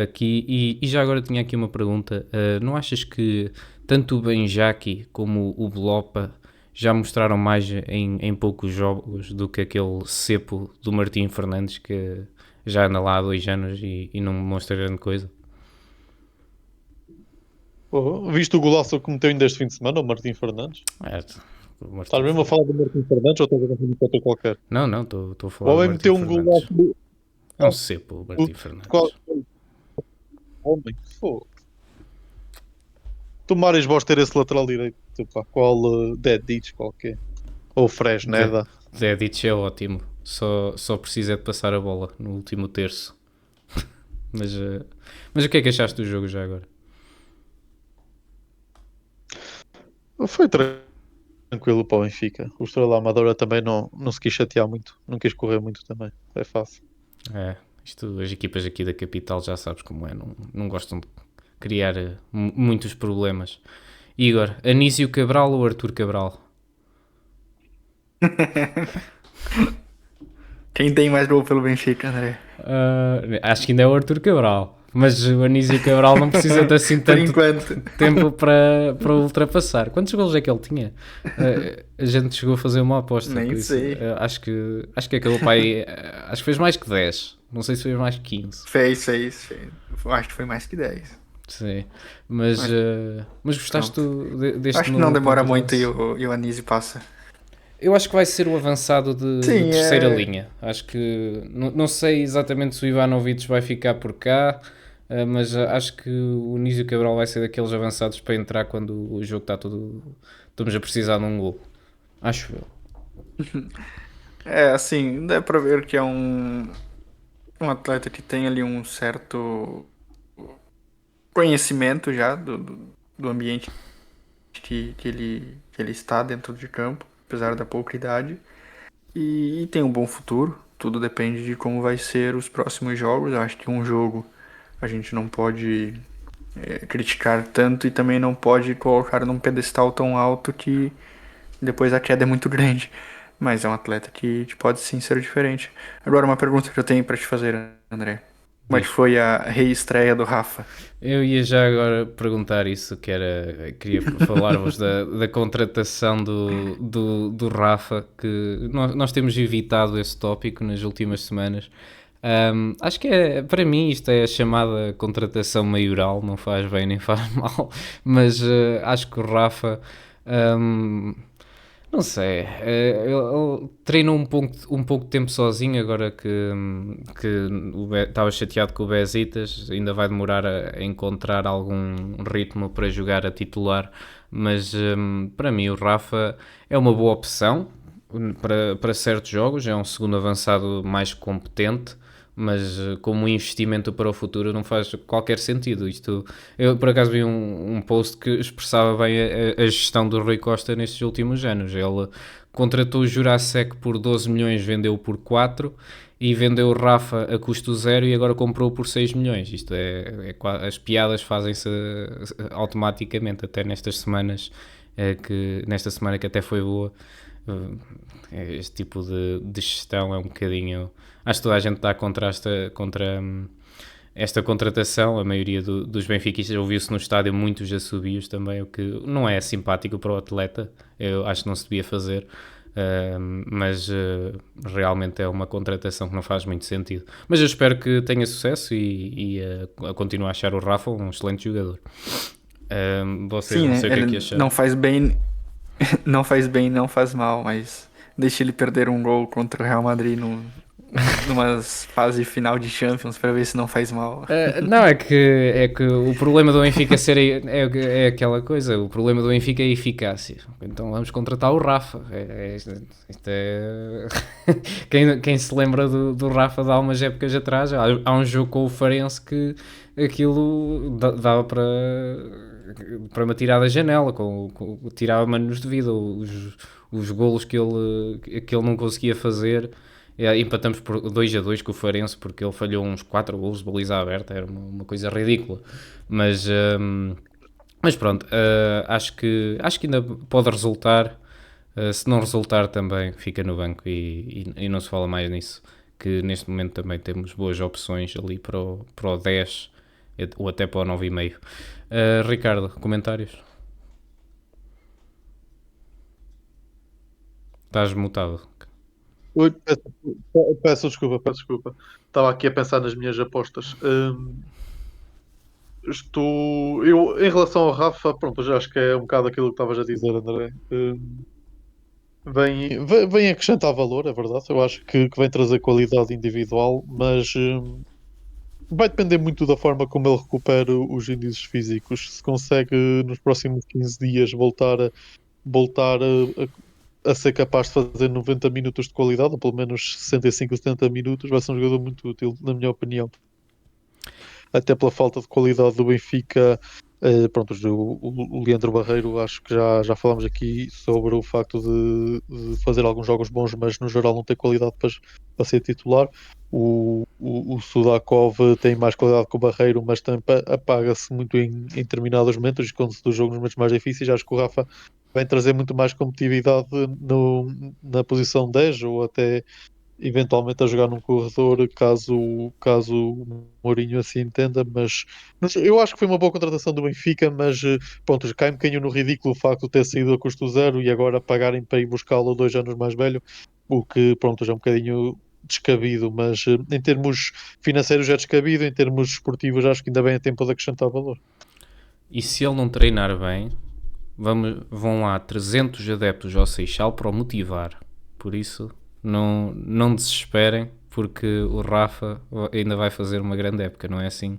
aqui, e já agora tinha aqui uma pergunta. Não achas que tanto o Benjaki como o Blopa já mostraram mais em poucos jogos do que aquele cepo do Martim Fernandes, que já anda lá há 2 anos e não mostra grande coisa? Viste o golaço que meteu ainda este fim de semana, o Martim Fernandes? O Martim Estás mesmo a falar do Martim Fernandes ou estás a confundir com outro qualquer? Não, estou a O falar do homem Martim meteu um Fernandes. golaço. É um cepo o Martim Fernandes. Homem, fogo. Tu Mários vós ter esse lateral direito, pá, qual Dedic qualquer. Ou Fresneda. Dedic é ótimo, só precisa de passar a bola no último terço. Mas o que é que achaste do jogo já agora? Foi tranquilo para o Benfica. O Estrela Amadora também não se quis chatear muito. Não quis correr muito também. É fácil. As equipas aqui da capital já sabes como é, não gostam de criar muitos problemas. Igor, Anísio Cabral ou Arthur Cabral? Quem tem mais gol pelo Benfica, André? Acho que ainda é o Arthur Cabral, mas o Anísio Cabral não precisa de assim Por tanto enquanto. tempo para ultrapassar. Quantos golos é que ele tinha? A gente chegou a fazer uma aposta. Nem por isso, sei. acho que aquele pai acho que fez mais que 10. Não sei se fez mais que 15. Fez. Acho que foi mais que 10. Sim, mas gostaste deste Acho que novo não demora ponto de muito lança? e o Anísio passa. Eu acho que vai ser o avançado de Sim, terceira linha. Acho que não sei exatamente se o Ivanovic vai ficar por cá, mas acho que o Anísio Cabral vai ser daqueles avançados para entrar quando o jogo está todo. Estamos a precisar de um gol. Acho eu. Assim, dá pra ver que é um atleta que tem ali um certo conhecimento já do ambiente que ele está dentro de campo, apesar da pouca idade, e tem um bom futuro. Tudo depende de como vai ser os próximos jogos. Eu acho que um jogo a gente não pode criticar tanto e também não pode colocar num pedestal tão alto que depois a queda é muito grande. Mas é um atleta que pode sim ser diferente. Agora, uma pergunta que eu tenho pra te fazer, André. Como é que foi a reestreia do Rafa? Eu ia já agora perguntar isso, queria falar-vos da contratação do Rafa, que nós temos evitado esse tópico nas últimas semanas. Acho que para mim isto é a chamada contratação maioral, não faz bem nem faz mal, mas acho que o Rafa, não sei, ele treinou um pouco de tempo sozinho, agora que estava chateado com o Besiktas, ainda vai demorar a encontrar algum ritmo para jogar a titular, mas para mim o Rafa é uma boa opção para certos jogos, é um segundo avançado mais competente, mas como investimento para o futuro não faz qualquer sentido. Eu por acaso vi um post que expressava bem a gestão do Rui Costa nestes últimos anos. Ele contratou o Jurasek por 12 milhões, vendeu por 4 e vendeu o Rafa a custo zero e agora comprou por 6 milhões. As piadas fazem-se automaticamente, até nestas semanas, nesta semana que até foi boa. Este tipo de gestão é um bocadinho... Acho que toda a gente está contra esta contratação, a maioria dos benfiquistas ouviu-se no estádio muitos assobios também, o que não é simpático para o atleta, eu acho que não se devia fazer, mas realmente é uma contratação que não faz muito sentido. Mas eu espero que tenha sucesso e continuo a achar o Rafa um excelente jogador. Vocês Sim, não né? sei o que é que Ele acharam. não faz bem, não faz bem, não faz mal, mas deixa ele perder um gol contra o Real Madrid numa fase final de Champions pra ver se não faz mal. Não, é que o problema do Benfica é aquela coisa, o problema do Benfica é a eficácia. Então vamos contratar o Rafa. Isto é... quem se lembra do Rafa de há umas épocas atrás, há um jogo com o Farense que aquilo dava para me tirar da janela, tirava-me anos de vida, os golos que ele não conseguia fazer. Empatamos por 2-2 com o Farense porque ele falhou uns 4 golos de baliza aberta, era uma coisa ridícula, mas pronto, acho que ainda pode resultar. Se não resultar também fica no banco e não se fala mais nisso, que neste momento também temos boas opções ali para o 10 ou até para o 9,5. Ricardo, comentários? Estás mutado. Oi, peço desculpa. Estava aqui a pensar nas minhas apostas. Eu, em relação ao Rafa, pronto, eu já acho que é um bocado aquilo que estavas a dizer, André. Vem acrescentar valor, é verdade. Eu acho que vem trazer qualidade individual, mas vai depender muito da forma como ele recupera os índices físicos. Se consegue nos próximos 15 dias voltar a ser capaz de fazer 90 minutos de qualidade, ou pelo menos 65, 70 minutos, vai ser um jogador muito útil, na minha opinião. Até pela falta de qualidade do Benfica. Pronto, o Leandro Barreiro, acho que já falámos aqui sobre o facto de fazer alguns jogos bons, mas no geral não ter qualidade para ser titular. O Sudakov tem mais qualidade que o Barreiro, mas também apaga-se muito em determinados momentos, esconde-se do jogo nos momentos mais difíceis. Acho que o Rafa vem trazer muito mais competitividade na posição 10 ou até eventualmente a jogar num corredor, caso o Mourinho assim entenda, mas eu acho que foi uma boa contratação do Benfica, mas pronto, cai um bocadinho no ridículo o facto de ter saído a custo zero e agora pagarem para ir buscá-lo 2 anos mais velho, o que pronto, já é um bocadinho descabido, mas em termos financeiros é descabido, em termos esportivos acho que ainda bem é tempo de acrescentar valor. E se ele não treinar bem, vão lá 300 adeptos ao Seixal para o motivar. Por isso, não desesperem, porque o Rafa ainda vai fazer uma grande época, não é assim?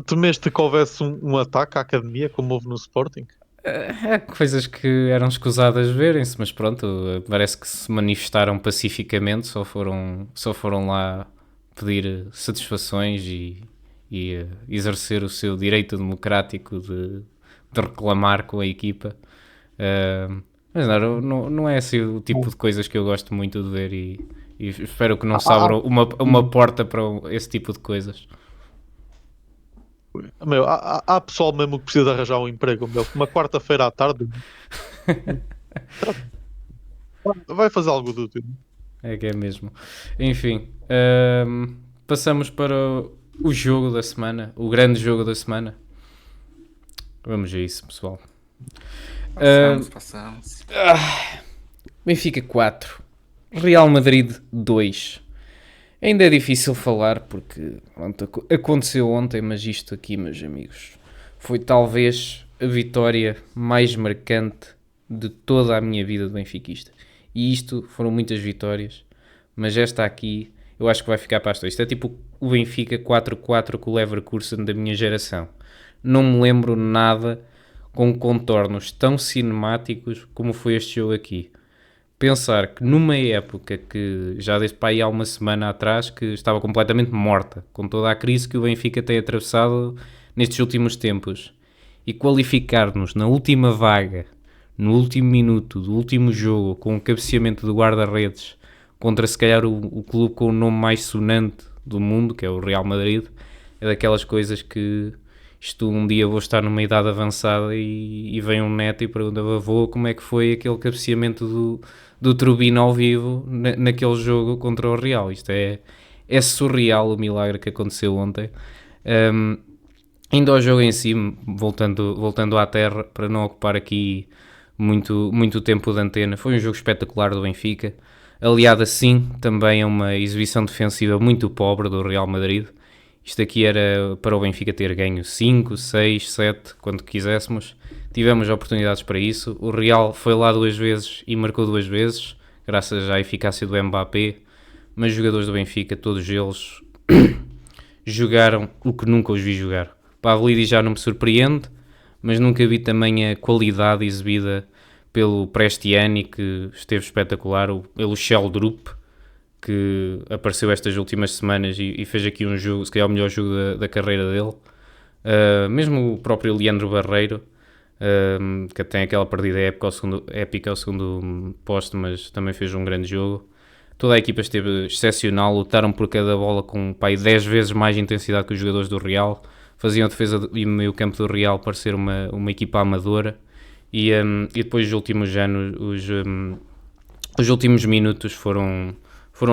Temeste que houvesse um ataque à academia, como houve no Sporting? É coisas que eram escusadas verem-se, mas pronto, parece que se manifestaram pacificamente, só foram lá pedir satisfações e exercer o seu direito democrático de reclamar com a equipa. Mas não é assim o tipo de coisas que eu gosto muito de ver e espero que não se abra uma porta para esse tipo de coisas. Meu, há pessoal mesmo que precisa de arranjar um emprego, meu. Uma quarta-feira à tarde vai fazer algo do útil. É que é mesmo. Enfim, passamos para o jogo da semana, o grande jogo da semana. Vamos a isso, pessoal. Passamos. Benfica 4, Real Madrid 2. Ainda é difícil falar porque pronto, aconteceu ontem, mas isto aqui, meus amigos, foi talvez a vitória mais marcante de toda a minha vida de benfiquista. E isto foram muitas vitórias, mas esta aqui eu acho que vai ficar para a história. Isto é tipo o Benfica 4-4 com o Leverkusen da minha geração. Não me lembro nada com contornos tão cinemáticos como foi este jogo aqui. Pensar que numa época que já desde para aí há uma semana atrás que estava completamente morta, com toda a crise que o Benfica tem atravessado nestes últimos tempos, e qualificar-nos na última vaga, no último minuto do último jogo, com o cabeceamento do guarda-redes contra se calhar o clube com o nome mais sonante do mundo, que é o Real Madrid, é daquelas coisas que isto um dia vou estar numa idade avançada e vem um neto e pergunta ao avô como é que foi aquele cabeceamento do Turbino ao vivo naquele jogo contra o Real. Isto é é surreal o milagre que aconteceu ontem. Indo ao jogo em si, voltando à terra, para não ocupar aqui muito tempo de antena, foi um jogo espetacular do Benfica, aliado assim também a uma exibição defensiva muito pobre do Real Madrid. Isto aqui era para o Benfica ter ganho 5, 6, 7, quando quiséssemos. Tivemos oportunidades para isso. O Real foi lá 2 vezes e marcou 2 vezes, graças à eficácia do Mbappé. Mas os jogadores do Benfica, todos eles, jogaram o que nunca os vi jogar. Pavlidis já não me surpreende, mas nunca vi também a qualidade exibida pelo Prestiani, que esteve espetacular, pelo Sheldrup, que apareceu estas últimas semanas e fez aqui um jogo, se calhar o melhor jogo da carreira dele. Mesmo o próprio Leandro Barreiro, que tem aquela partida épica ao segundo posto, mas também fez um grande jogo. Toda a equipa esteve excepcional, lutaram por cada bola com 10 vezes mais intensidade que os jogadores do Real, faziam a defesa e meio campo do Real parecer uma equipa amadora, e depois os últimos anos, os últimos minutos foram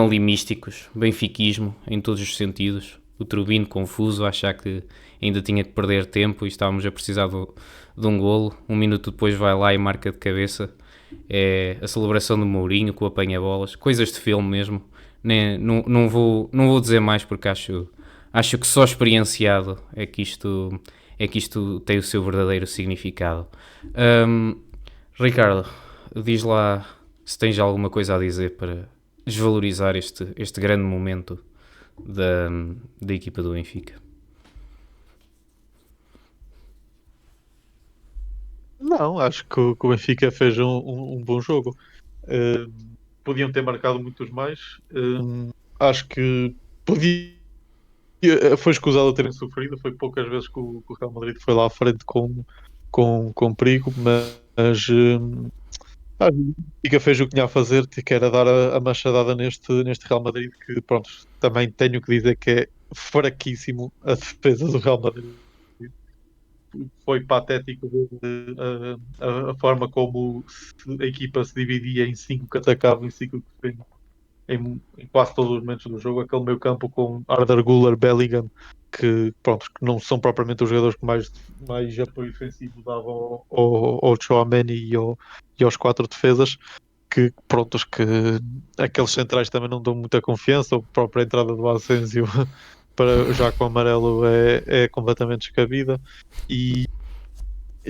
ali místicos, benfiquismo em todos os sentidos, o Turbino confuso, a achar que ainda tinha que perder tempo e estávamos a precisar de um golo. Um minuto depois vai lá e marca de cabeça. É a celebração do Mourinho com o apanha-bolas, coisas de filme mesmo. Não vou dizer mais, porque acho que só experienciado é que isto tem o seu verdadeiro significado. Ricardo, diz lá se tens alguma coisa a dizer para desvalorizar este grande momento da equipa do Benfica. Não, acho que o Benfica fez um bom jogo. Uh, Podiam ter marcado muitos mais. Acho que foi escusado terem sofrido. Foi poucas vezes que o Real Madrid foi lá à frente com perigo, mas o Benfica fez o que tinha a fazer, que era dar a machadada neste Real Madrid, que pronto, também tenho que dizer que é fraquíssimo a defesa do Real Madrid. Foi patético a forma como a equipa se dividia em 5 que atacavam e 5 que defendiam em quase todos os momentos do jogo. Aquele meio campo com Arda Güler, Bellingham, que, pronto, que não são propriamente os jogadores que mais apoio defensivo davam ao Tchouaméni e aos 4 defesas, que prontos, que aqueles centrais também não dão muita confiança. A própria entrada do Asensio para já com o amarelo é completamente descabida. E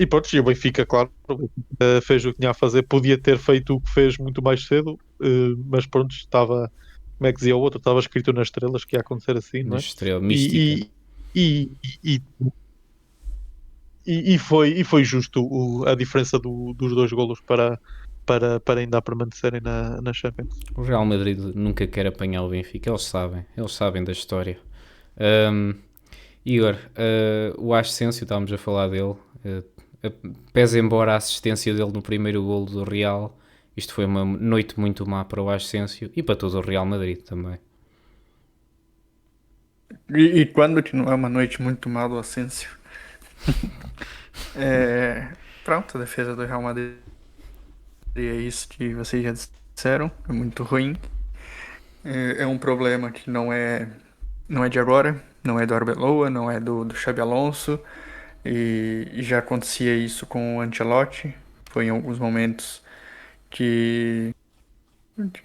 pronto, e o Benfica, claro, fez o que tinha a fazer. Podia ter feito o que fez muito mais cedo, mas pronto, estava, como é que dizia o outro, estava escrito nas estrelas que ia acontecer assim, não Na é? estrela mística. E, e, foi justo a diferença dos 2 golos para ainda permanecerem na Champions. O Real Madrid nunca quer apanhar o Benfica, eles sabem da história. Igor, o Asensio, estávamos a falar dele, pese embora a assistência dele no primeiro golo do Real, isto foi uma noite muito má para o Asensio e para todo o Real Madrid também. E quando que não é uma noite muito má do Asensio? Pronto, a defesa do Real Madrid é isso que vocês já disseram, é muito ruim. É um problema que não é de agora, não é do Arbeloa, não é do Xabi Alonso, e já acontecia isso com o Ancelotti. Foi em alguns momentos que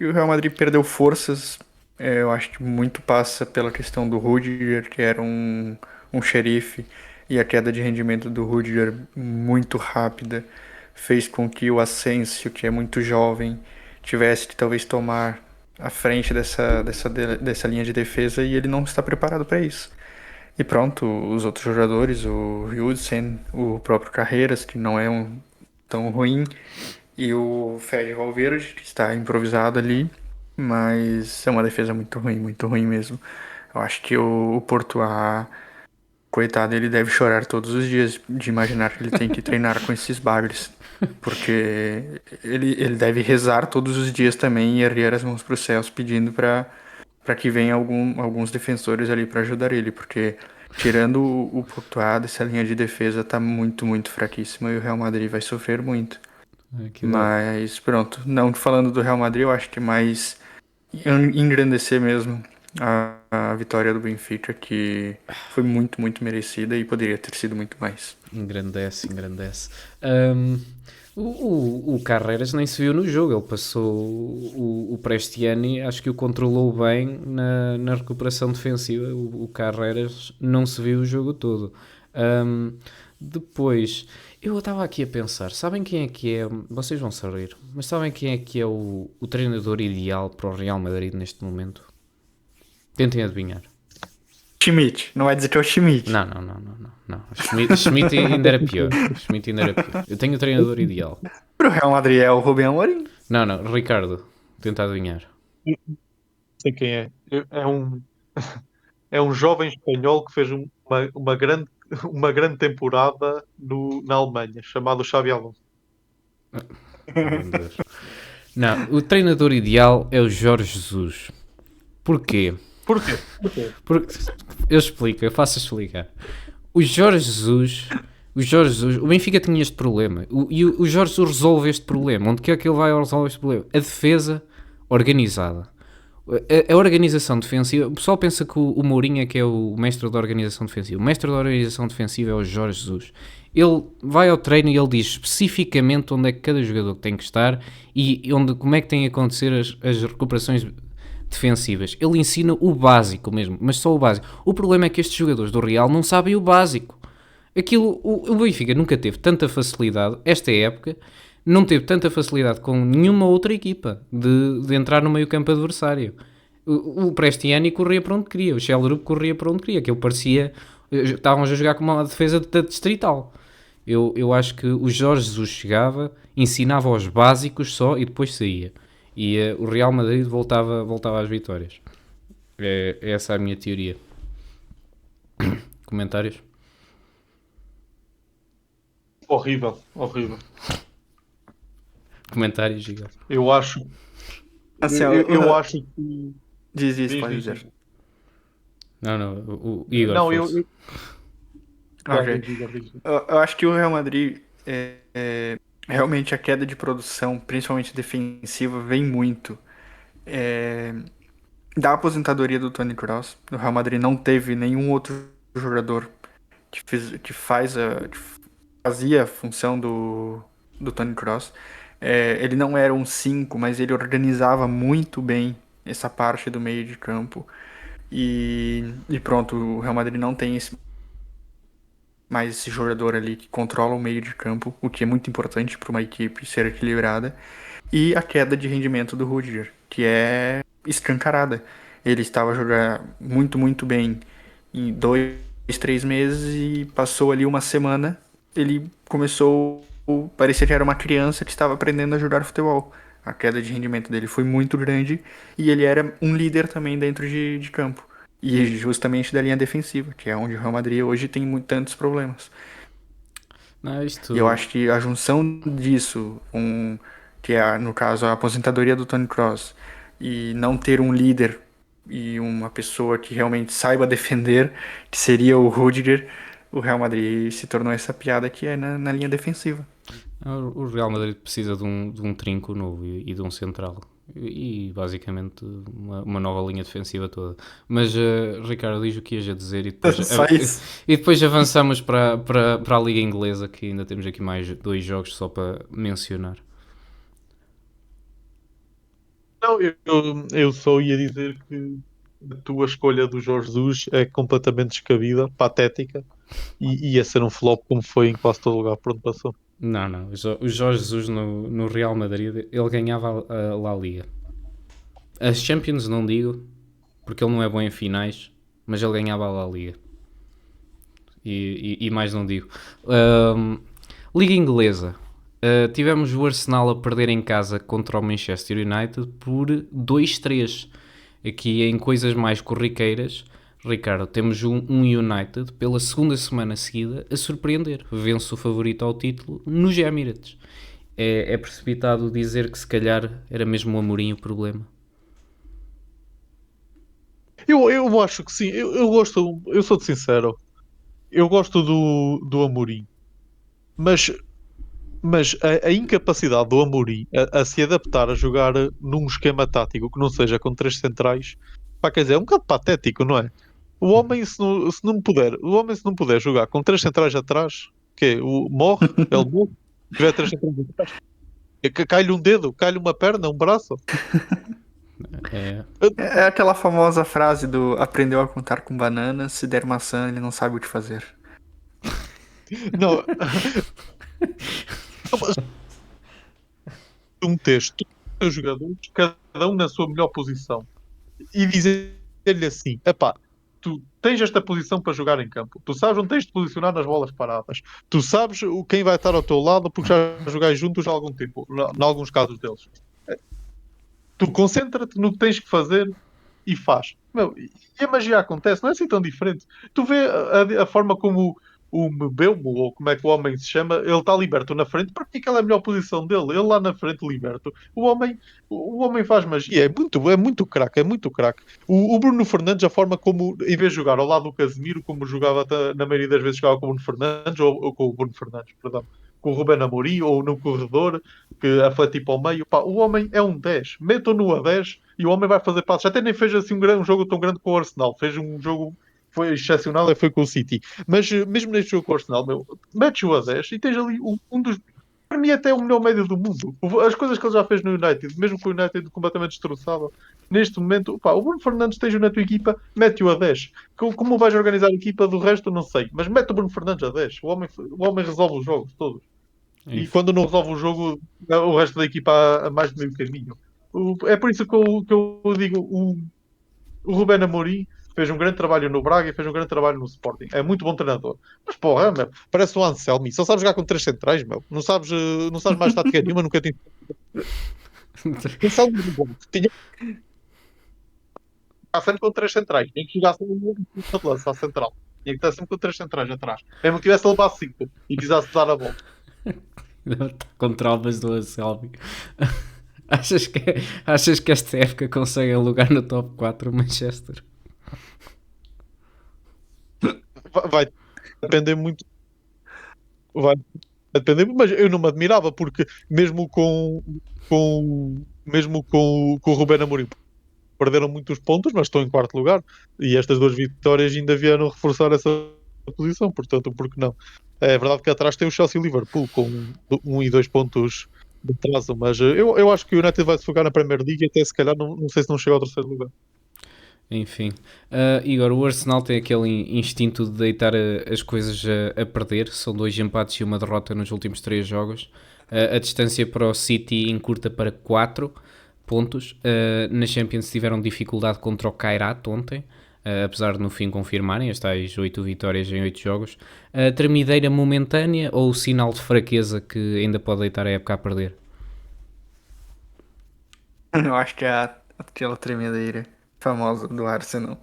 o Real Madrid perdeu forças. Eu acho que muito passa pela questão do Rudiger, que era um xerife, e a queda de rendimento do Rudiger muito rápida fez com que o Asensio, que é muito jovem, tivesse que talvez tomar a frente dessa linha de defesa, e ele não está preparado para isso. E pronto, os outros jogadores, o Hudson, o próprio Carreiras, que não é tão ruim, e o Fede Valverde, que está improvisado ali, mas é uma defesa muito ruim mesmo. Eu acho que o Courtois, coitado, ele deve chorar todos os dias de imaginar que ele tem que treinar com esses bagres, porque ele deve rezar todos os dias também e erguer as mãos para os céus pedindo para que venham alguns defensores ali para ajudar ele, porque tirando o Courtois dessa linha de defesa tá muito fraquíssima e o Real Madrid vai sofrer muito. Mas pronto, não falando do Real Madrid, eu acho que mais engrandecer mesmo a vitória do Benfica, que foi muito, muito merecida e poderia ter sido muito mais. Engrandece. O Carreras nem se viu no jogo, ele passou o Prestiani, acho que o controlou bem na recuperação defensiva. O Carreras não se viu o jogo todo. Depois, eu estava aqui a pensar, sabem quem é que é, vocês vão saber, mas sabem quem é que é o treinador ideal para o Real Madrid neste momento? Tentem adivinhar. Schmidt, não vai dizer que é o Schmidt. Não. Schmidt ainda era pior. Eu tenho o treinador ideal. Pro Real Madrid é o Rubem Amorim. Não, Ricardo, tenta adivinhar. Sei quem é. É um jovem espanhol que fez uma grande temporada na Alemanha, chamado Xabi Alonso. Meu Deus. Não, o treinador ideal é o Jorge Jesus. Porquê? Porquê? Porque, eu faço explicar. O Jorge Jesus, o Benfica tinha este problema. O Jorge Jesus resolve este problema. Onde quer que ele vai resolver este problema? A defesa organizada. A organização defensiva, o pessoal pensa que o Mourinho é que é o mestre da organização defensiva. O mestre da organização defensiva é o Jorge Jesus. Ele vai ao treino e ele diz especificamente onde é que cada jogador tem que estar e como é que têm a acontecer as recuperações defensivas. Ele ensina o básico mesmo, mas só o básico. O problema é que estes jogadores do Real não sabem o básico. O Benfica nunca teve tanta facilidade, esta época, não teve tanta facilidade com nenhuma outra equipa de entrar no meio campo adversário. O Prestiani corria para onde queria, o Schellerup corria para onde queria, que ele parecia, estávamos a jogar com uma defesa da Distrital. Eu acho que o Jorge Jesus chegava, ensinava os básicos só e depois saía. E o Real Madrid voltava às vitórias. É essa a minha teoria. Comentários? Horrível. Comentários, Giga. Eu acho. Assim, Eu acho que. Diz isso, pode dizer. Não, o Igor. Não, força. Eu acho que o Real Madrid realmente a queda de produção, principalmente defensiva, vem muito da aposentadoria do Toni Kroos. O Real Madrid não teve nenhum outro jogador que fazia a função do Toni Kroos. Ele não era um 5, mas ele organizava muito bem essa parte do meio de campo. E pronto, o Real Madrid não tem mais esse jogador ali que controla o meio de campo, o que é muito importante para uma equipe ser equilibrada. E a queda de rendimento do Rudiger, que é escancarada. Ele estava jogando muito, muito bem em 2, 3 meses e passou ali uma semana, ele começou, parecia que era uma criança que estava aprendendo a jogar futebol. A queda de rendimento dele foi muito grande e ele era um líder também dentro de campo. E justamente da linha defensiva, que é onde o Real Madrid hoje tem tantos problemas. Não, E eu acho que a junção disso, que é, no caso, a aposentadoria do Toni Kroos, e não ter um líder e uma pessoa que realmente saiba defender, que seria o Rudiger, o Real Madrid se tornou essa piada que é na linha defensiva. O Real Madrid precisa de um trinco novo e de um central. E basicamente uma nova linha defensiva toda. Mas Ricardo, diz o que ias a dizer e depois avançamos para a Liga Inglesa, que ainda temos aqui mais 2 jogos só para mencionar. Não, eu só ia dizer que a tua escolha do Jorge Jesus é completamente descabida, patética e ia ser um flop como foi em quase todo lugar por onde passou. Não. O Jorge Jesus no Real Madrid, ele ganhava a La Liga. As Champions não digo, porque ele não é bom em finais, mas ele ganhava a La Liga. E mais não digo. Liga Inglesa. Tivemos o Arsenal a perder em casa contra o Manchester United por 2-3. Aqui em coisas mais corriqueiras, Ricardo, temos um United pela segunda semana seguida a surpreender. Vence o favorito ao título nos Emirates. É precipitado dizer que se calhar era mesmo o Amorim o problema. Eu acho que sim. Eu sou-te sincero. Eu gosto do Amorim. Mas a incapacidade do Amorim a se adaptar a jogar num esquema tático que não seja com 3 centrais Pá, quer dizer, é um bocado patético, não é? O homem se não puder jogar com três centrais atrás, que morre, ele morre, se tiver três centrais atrás, cai-lhe um dedo, cai-lhe uma perna, um braço. É, É aquela famosa frase do aprendeu a contar com bananas, se der maçã, ele não sabe o que fazer. Não, tu metes todos os teus jogadores, cada um na sua melhor posição, e dizer-lhe assim: epá, tu tens esta posição para jogar em campo, tu sabes onde tens de posicionar nas bolas paradas, tu sabes quem vai estar ao teu lado porque já jogáis juntos há algum tempo, em alguns casos deles. Tu concentra-te no que tens que fazer e faz. Meu, e a magia acontece, não é assim tão diferente. Tu vê a forma como o Mbeumo, ou como é que o homem se chama, ele está liberto na frente, para que aquela é a melhor posição dele? Ele lá na frente liberto. O homem faz magia, é muito craque, é muito craque. O Bruno Fernandes, a forma como, em vez de jogar ao lado do Casemiro, como jogava na maioria das vezes jogava com o Bruno Fernandes, ou com o Bruno Fernandes, perdão, com o Ruben Amorim, ou no corredor, que afeta tipo ao meio. Pá, o homem é um 10. Metam-no a 10 e o homem vai fazer passos. Até nem fez assim um jogo tão grande com o Arsenal. Fez um jogo foi excepcional e foi com o City. Mas mesmo neste jogo com o Arsenal, meu, metes-o a 10 e tens ali um dos. Para mim, até o melhor médio do mundo. As coisas que ele já fez no United, mesmo com o United completamente destroçado, neste momento, pá, o Bruno Fernandes esteja na tua equipa, mete-o a 10. Como vais organizar a equipa do resto, não sei. Mas mete o Bruno Fernandes a 10. O homem resolve os jogos todos. E enfim. quando não resolve o jogo, o resto da equipa a mais de meio caminho. É por isso que eu digo: o Ruben Amorim fez um grande trabalho no Braga e fez um grande trabalho no Sporting. É muito bom treinador. Mas porra, meu, parece o Anselmi. Só sabes jogar com três centrais, meu. Não sabes mais tática nenhuma, nunca tinha. Anselmi é bom. Tinha que estar sempre com três centrais. Tinha que jogar sempre de lança à central. Tinha que estar sempre com três centrais atrás. Mesmo que tivesse a levar cinco e precisasse dar a volta. Está com traumas do Anselmi. Achas que esta época consegue alugar no top 4 o Manchester? Vai depender muito. Vai depender, mas eu não me admirava, porque mesmo com o Ruben Amorim perderam muitos pontos, mas estão em quarto lugar. E estas duas vitórias ainda vieram reforçar essa posição, portanto, por que não? É verdade que atrás tem o Chelsea e o Liverpool com 1 e 2 pontos de atraso, mas eu acho que o United vai se focar na Premier League e até se calhar não sei se não chega ao terceiro lugar. Enfim, Igor, o Arsenal tem aquele instinto de deitar as coisas a perder. São 2 empates e uma derrota nos últimos 3 jogos. A distância para o City encurta para 4 pontos. Na Champions tiveram dificuldade contra o Kairat ontem, apesar de no fim confirmarem as tais 8 vitórias em 8 jogos. A tremideira momentânea ou o sinal de fraqueza que ainda pode deitar a época a perder? Eu acho que é aquela tremedeira famosa do Arsenal,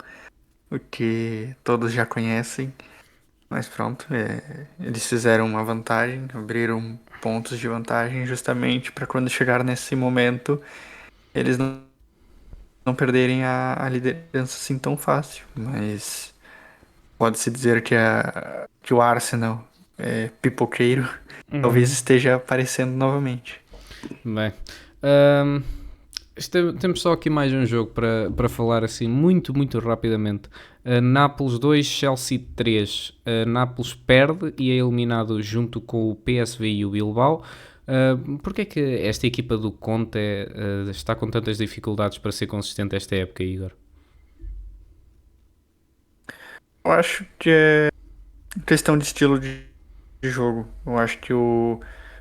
o que todos já conhecem, mas pronto, eles fizeram uma vantagem, abriram pontos de vantagem justamente para quando chegar nesse momento eles não perderem a liderança assim tão fácil. Mas pode-se dizer que o Arsenal é pipoqueiro, talvez esteja aparecendo novamente. Bem, temos só aqui mais um jogo para falar assim muito, muito rapidamente. Nápoles 2, Chelsea 3. Nápoles perde e é eliminado junto com o PSV e o Bilbao. Porquê é que esta equipa do Conte está com tantas dificuldades para ser consistente esta época, Igor? Eu acho que é questão de estilo de jogo. Eu acho que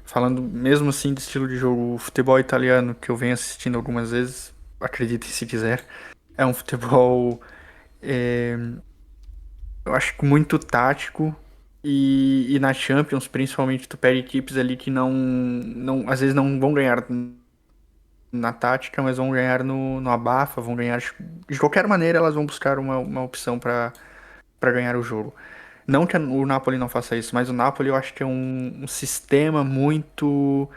falando mesmo assim de estilo de jogo, o futebol italiano que eu venho assistindo algumas vezes, acreditem se quiser, é um futebol, é, eu acho que muito tático. E na Champions, principalmente, tu pega equipes ali que às vezes não vão ganhar na tática, mas vão ganhar no abafa, vão ganhar de qualquer maneira, elas vão buscar uma opção para ganhar o jogo. Não que o Napoli não faça isso, mas o Napoli eu acho que é um sistema muito.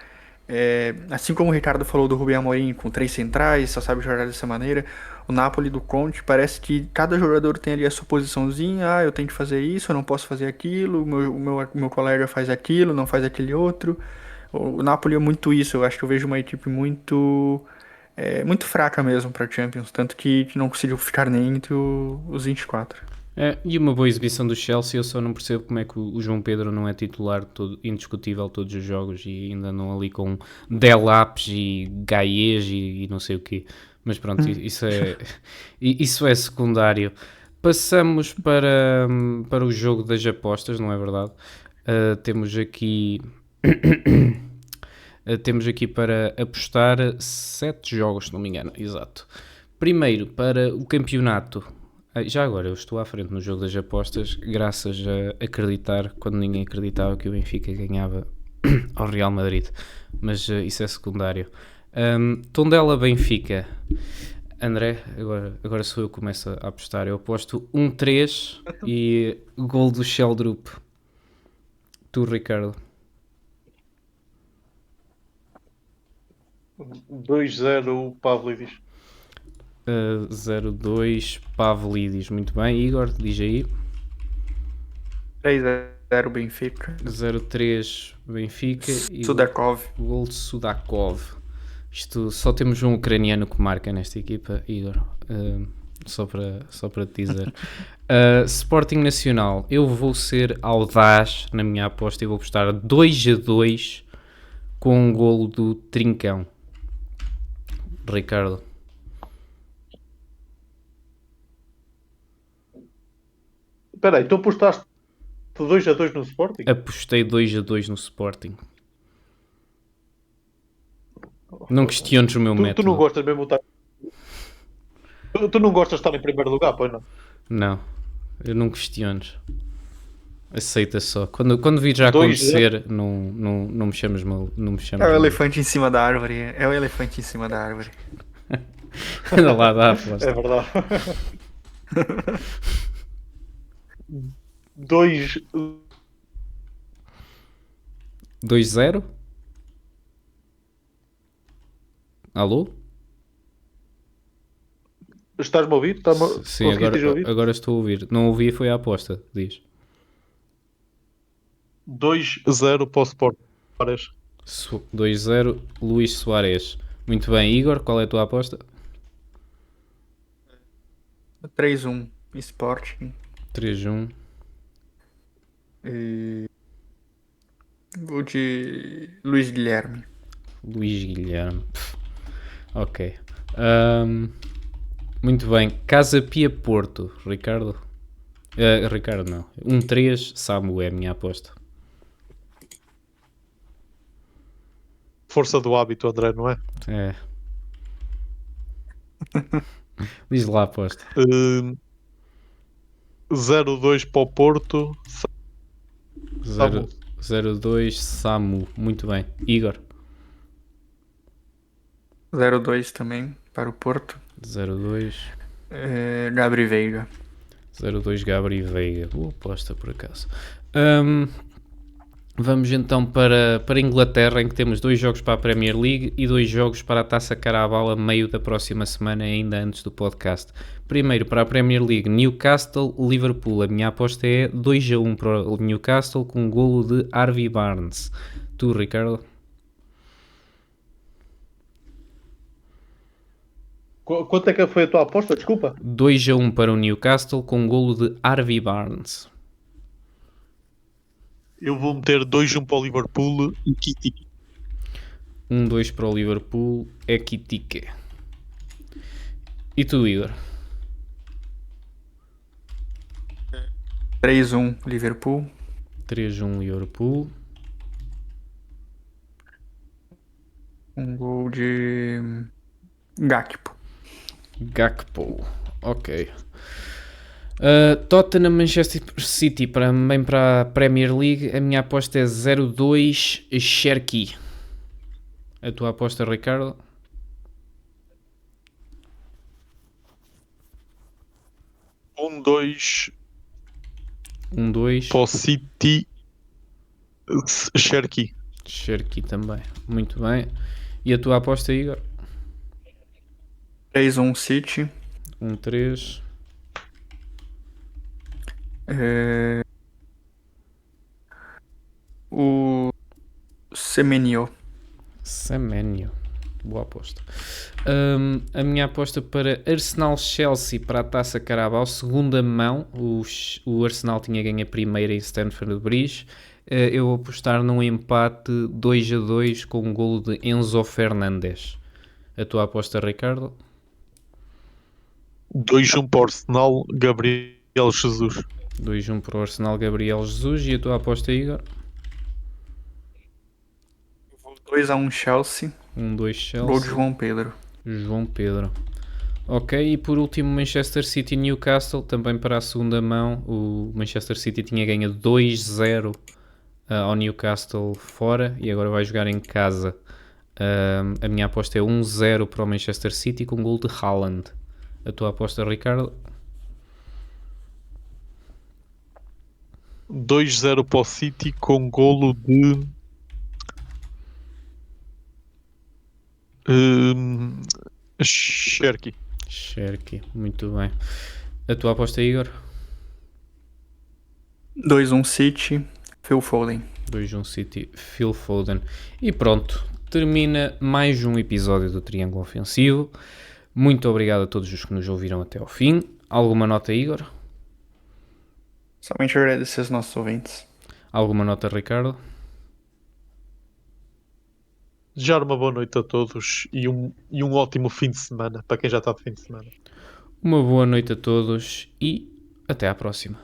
Assim como o Ricardo falou do Rubem Amorim, com 3 centrais, só sabe jogar dessa maneira. O Napoli do Conte parece que cada jogador tem ali a sua posiçãozinha. Eu tenho que fazer isso, eu não posso fazer aquilo. O meu colega faz aquilo, não faz aquele outro. O Napoli é muito isso. Eu acho que eu vejo uma equipe muito é muito fraca mesmo pra Champions, tanto que não conseguiu ficar nem entre os 24. E uma boa exibição do Chelsea, eu só não percebo como é que o João Pedro não é titular indiscutível todos os jogos e ainda não ali com Delapes e Gaês e não sei o quê. Mas pronto, isso é secundário. Passamos para o jogo das apostas, não é verdade? Temos aqui para apostar 7 jogos, se não me engano, exato. Primeiro, para o campeonato. Já agora, eu estou à frente no jogo das apostas, graças a acreditar, quando ninguém acreditava que o Benfica ganhava ao Real Madrid. Mas isso é secundário. Tondela-Benfica. André, agora sou eu que começo a apostar. Eu aposto 1-3 e gol do Sheldrup. Tu, Ricardo. 2-0 Pavlidis. 0-2 Pavlidis. Muito bem, Igor, diz aí. 3-0 Benfica. 0-3 Benfica e Sudakov. gol de Sudakov. Isto, só temos um ucraniano que marca nesta equipa, Igor. Só para te dizer. Sporting Nacional. Eu vou ser audaz na minha aposta e vou apostar 2-2 com um golo do Trincão. Ricardo. Espera aí, tu apostaste 2-2 no Sporting? Apostei 2-2 no Sporting. Não questiones o meu método. Tu não gostas mesmo de estar... Tu não gostas de estar em primeiro lugar, pois não? Não, eu não questiones. Aceita só. Quando vir já acontecer, não me chamas mal. Não me chamas É o mal. elefante em cima da árvore. É o elefante em cima da árvore. Anda lá, dá a aposta. É verdade. 2... 2-0? Alô? Estás-me a ouvir? Sim, Conseguiste ouvir? agora estou a ouvir. Não ouvi, foi a aposta, diz. 2-0 para o Sporting. 2-0, Luís Soares. Muito bem, Igor, qual é a tua aposta? 3-1 Sporting. 3-1. Gol de Luiz Guilherme. Luís Guilherme. Ok. Muito bem. Casa Pia Porto, Ricardo. Ricardo não. 1-3, Samu é a minha aposta. Força do hábito, André, não é? É. Diz lá a aposta. 0-2 para o Porto. 0-2, Samu. Muito bem. Igor. 0-2 também para o Porto. 0-2. Gabri Veiga. 0-2, Gabri Veiga. Boa aposta, por acaso. Vamos então para a Inglaterra, em que temos 2 jogos para a Premier League e 2 jogos para a Taça Carabao a meio da próxima semana, ainda antes do podcast. Primeiro, para a Premier League, Newcastle-Liverpool. A minha aposta é 2-1 para o Newcastle, com um golo de Harvey Barnes. Tu, Ricardo? Quanto é que foi a tua aposta? Desculpa. 2-1 para o Newcastle, com um golo de Harvey Barnes. Eu vou meter 2-1 para o Liverpool e Kitty. 1-2 para o Liverpool, é Kitike. E tu, Igor? 3-1 Liverpool. 3-1 Liverpool. Um gol de Gakpo. Ok. Tottenham Manchester City também para a Premier League. A minha aposta é 0-2 Cherki. A tua aposta, Ricardo? 1-2 1-2 para o City. Cherki. Cherki também. Muito bem. E a tua aposta, Igor? 3-1 City. 1-3. O Semenyo. Semenyo. boa aposta. A minha aposta para Arsenal-Chelsea para a Taça Carabao, segunda mão. O Arsenal tinha ganho a primeira em Stamford Bridge. Eu vou apostar num empate 2-2 com um golo de Enzo Fernandes. A tua aposta, Ricardo? 2-1 para o Arsenal, Gabriel Jesus. 2-1 para o Arsenal, Gabriel Jesus. E a tua aposta, Igor? 2-1 Chelsea. 1-2 Chelsea. Gol de João Pedro. João Pedro. Ok, e por último Manchester City Newcastle, também para a segunda mão. O Manchester City tinha ganho 2-0 ao Newcastle fora e agora vai jogar em casa. A minha aposta é 1-0 para o Manchester City com um gol de Haaland. A tua aposta, Ricardo? 2-0 para o City com golo de Cherki. Cherki, muito bem. A tua aposta, Igor? 2-1 City, Phil Foden. 2-1 City, Phil Foden. E pronto, termina mais um episódio do Triângulo Ofensivo. Muito obrigado a todos os que nos ouviram até ao fim. Alguma nota, Igor? Somente agradecer aos nossos ouvintes. Alguma nota, Ricardo? Desejar uma boa noite a todos e um ótimo fim de semana para quem já está de fim de semana. Uma boa noite a todos e até à próxima.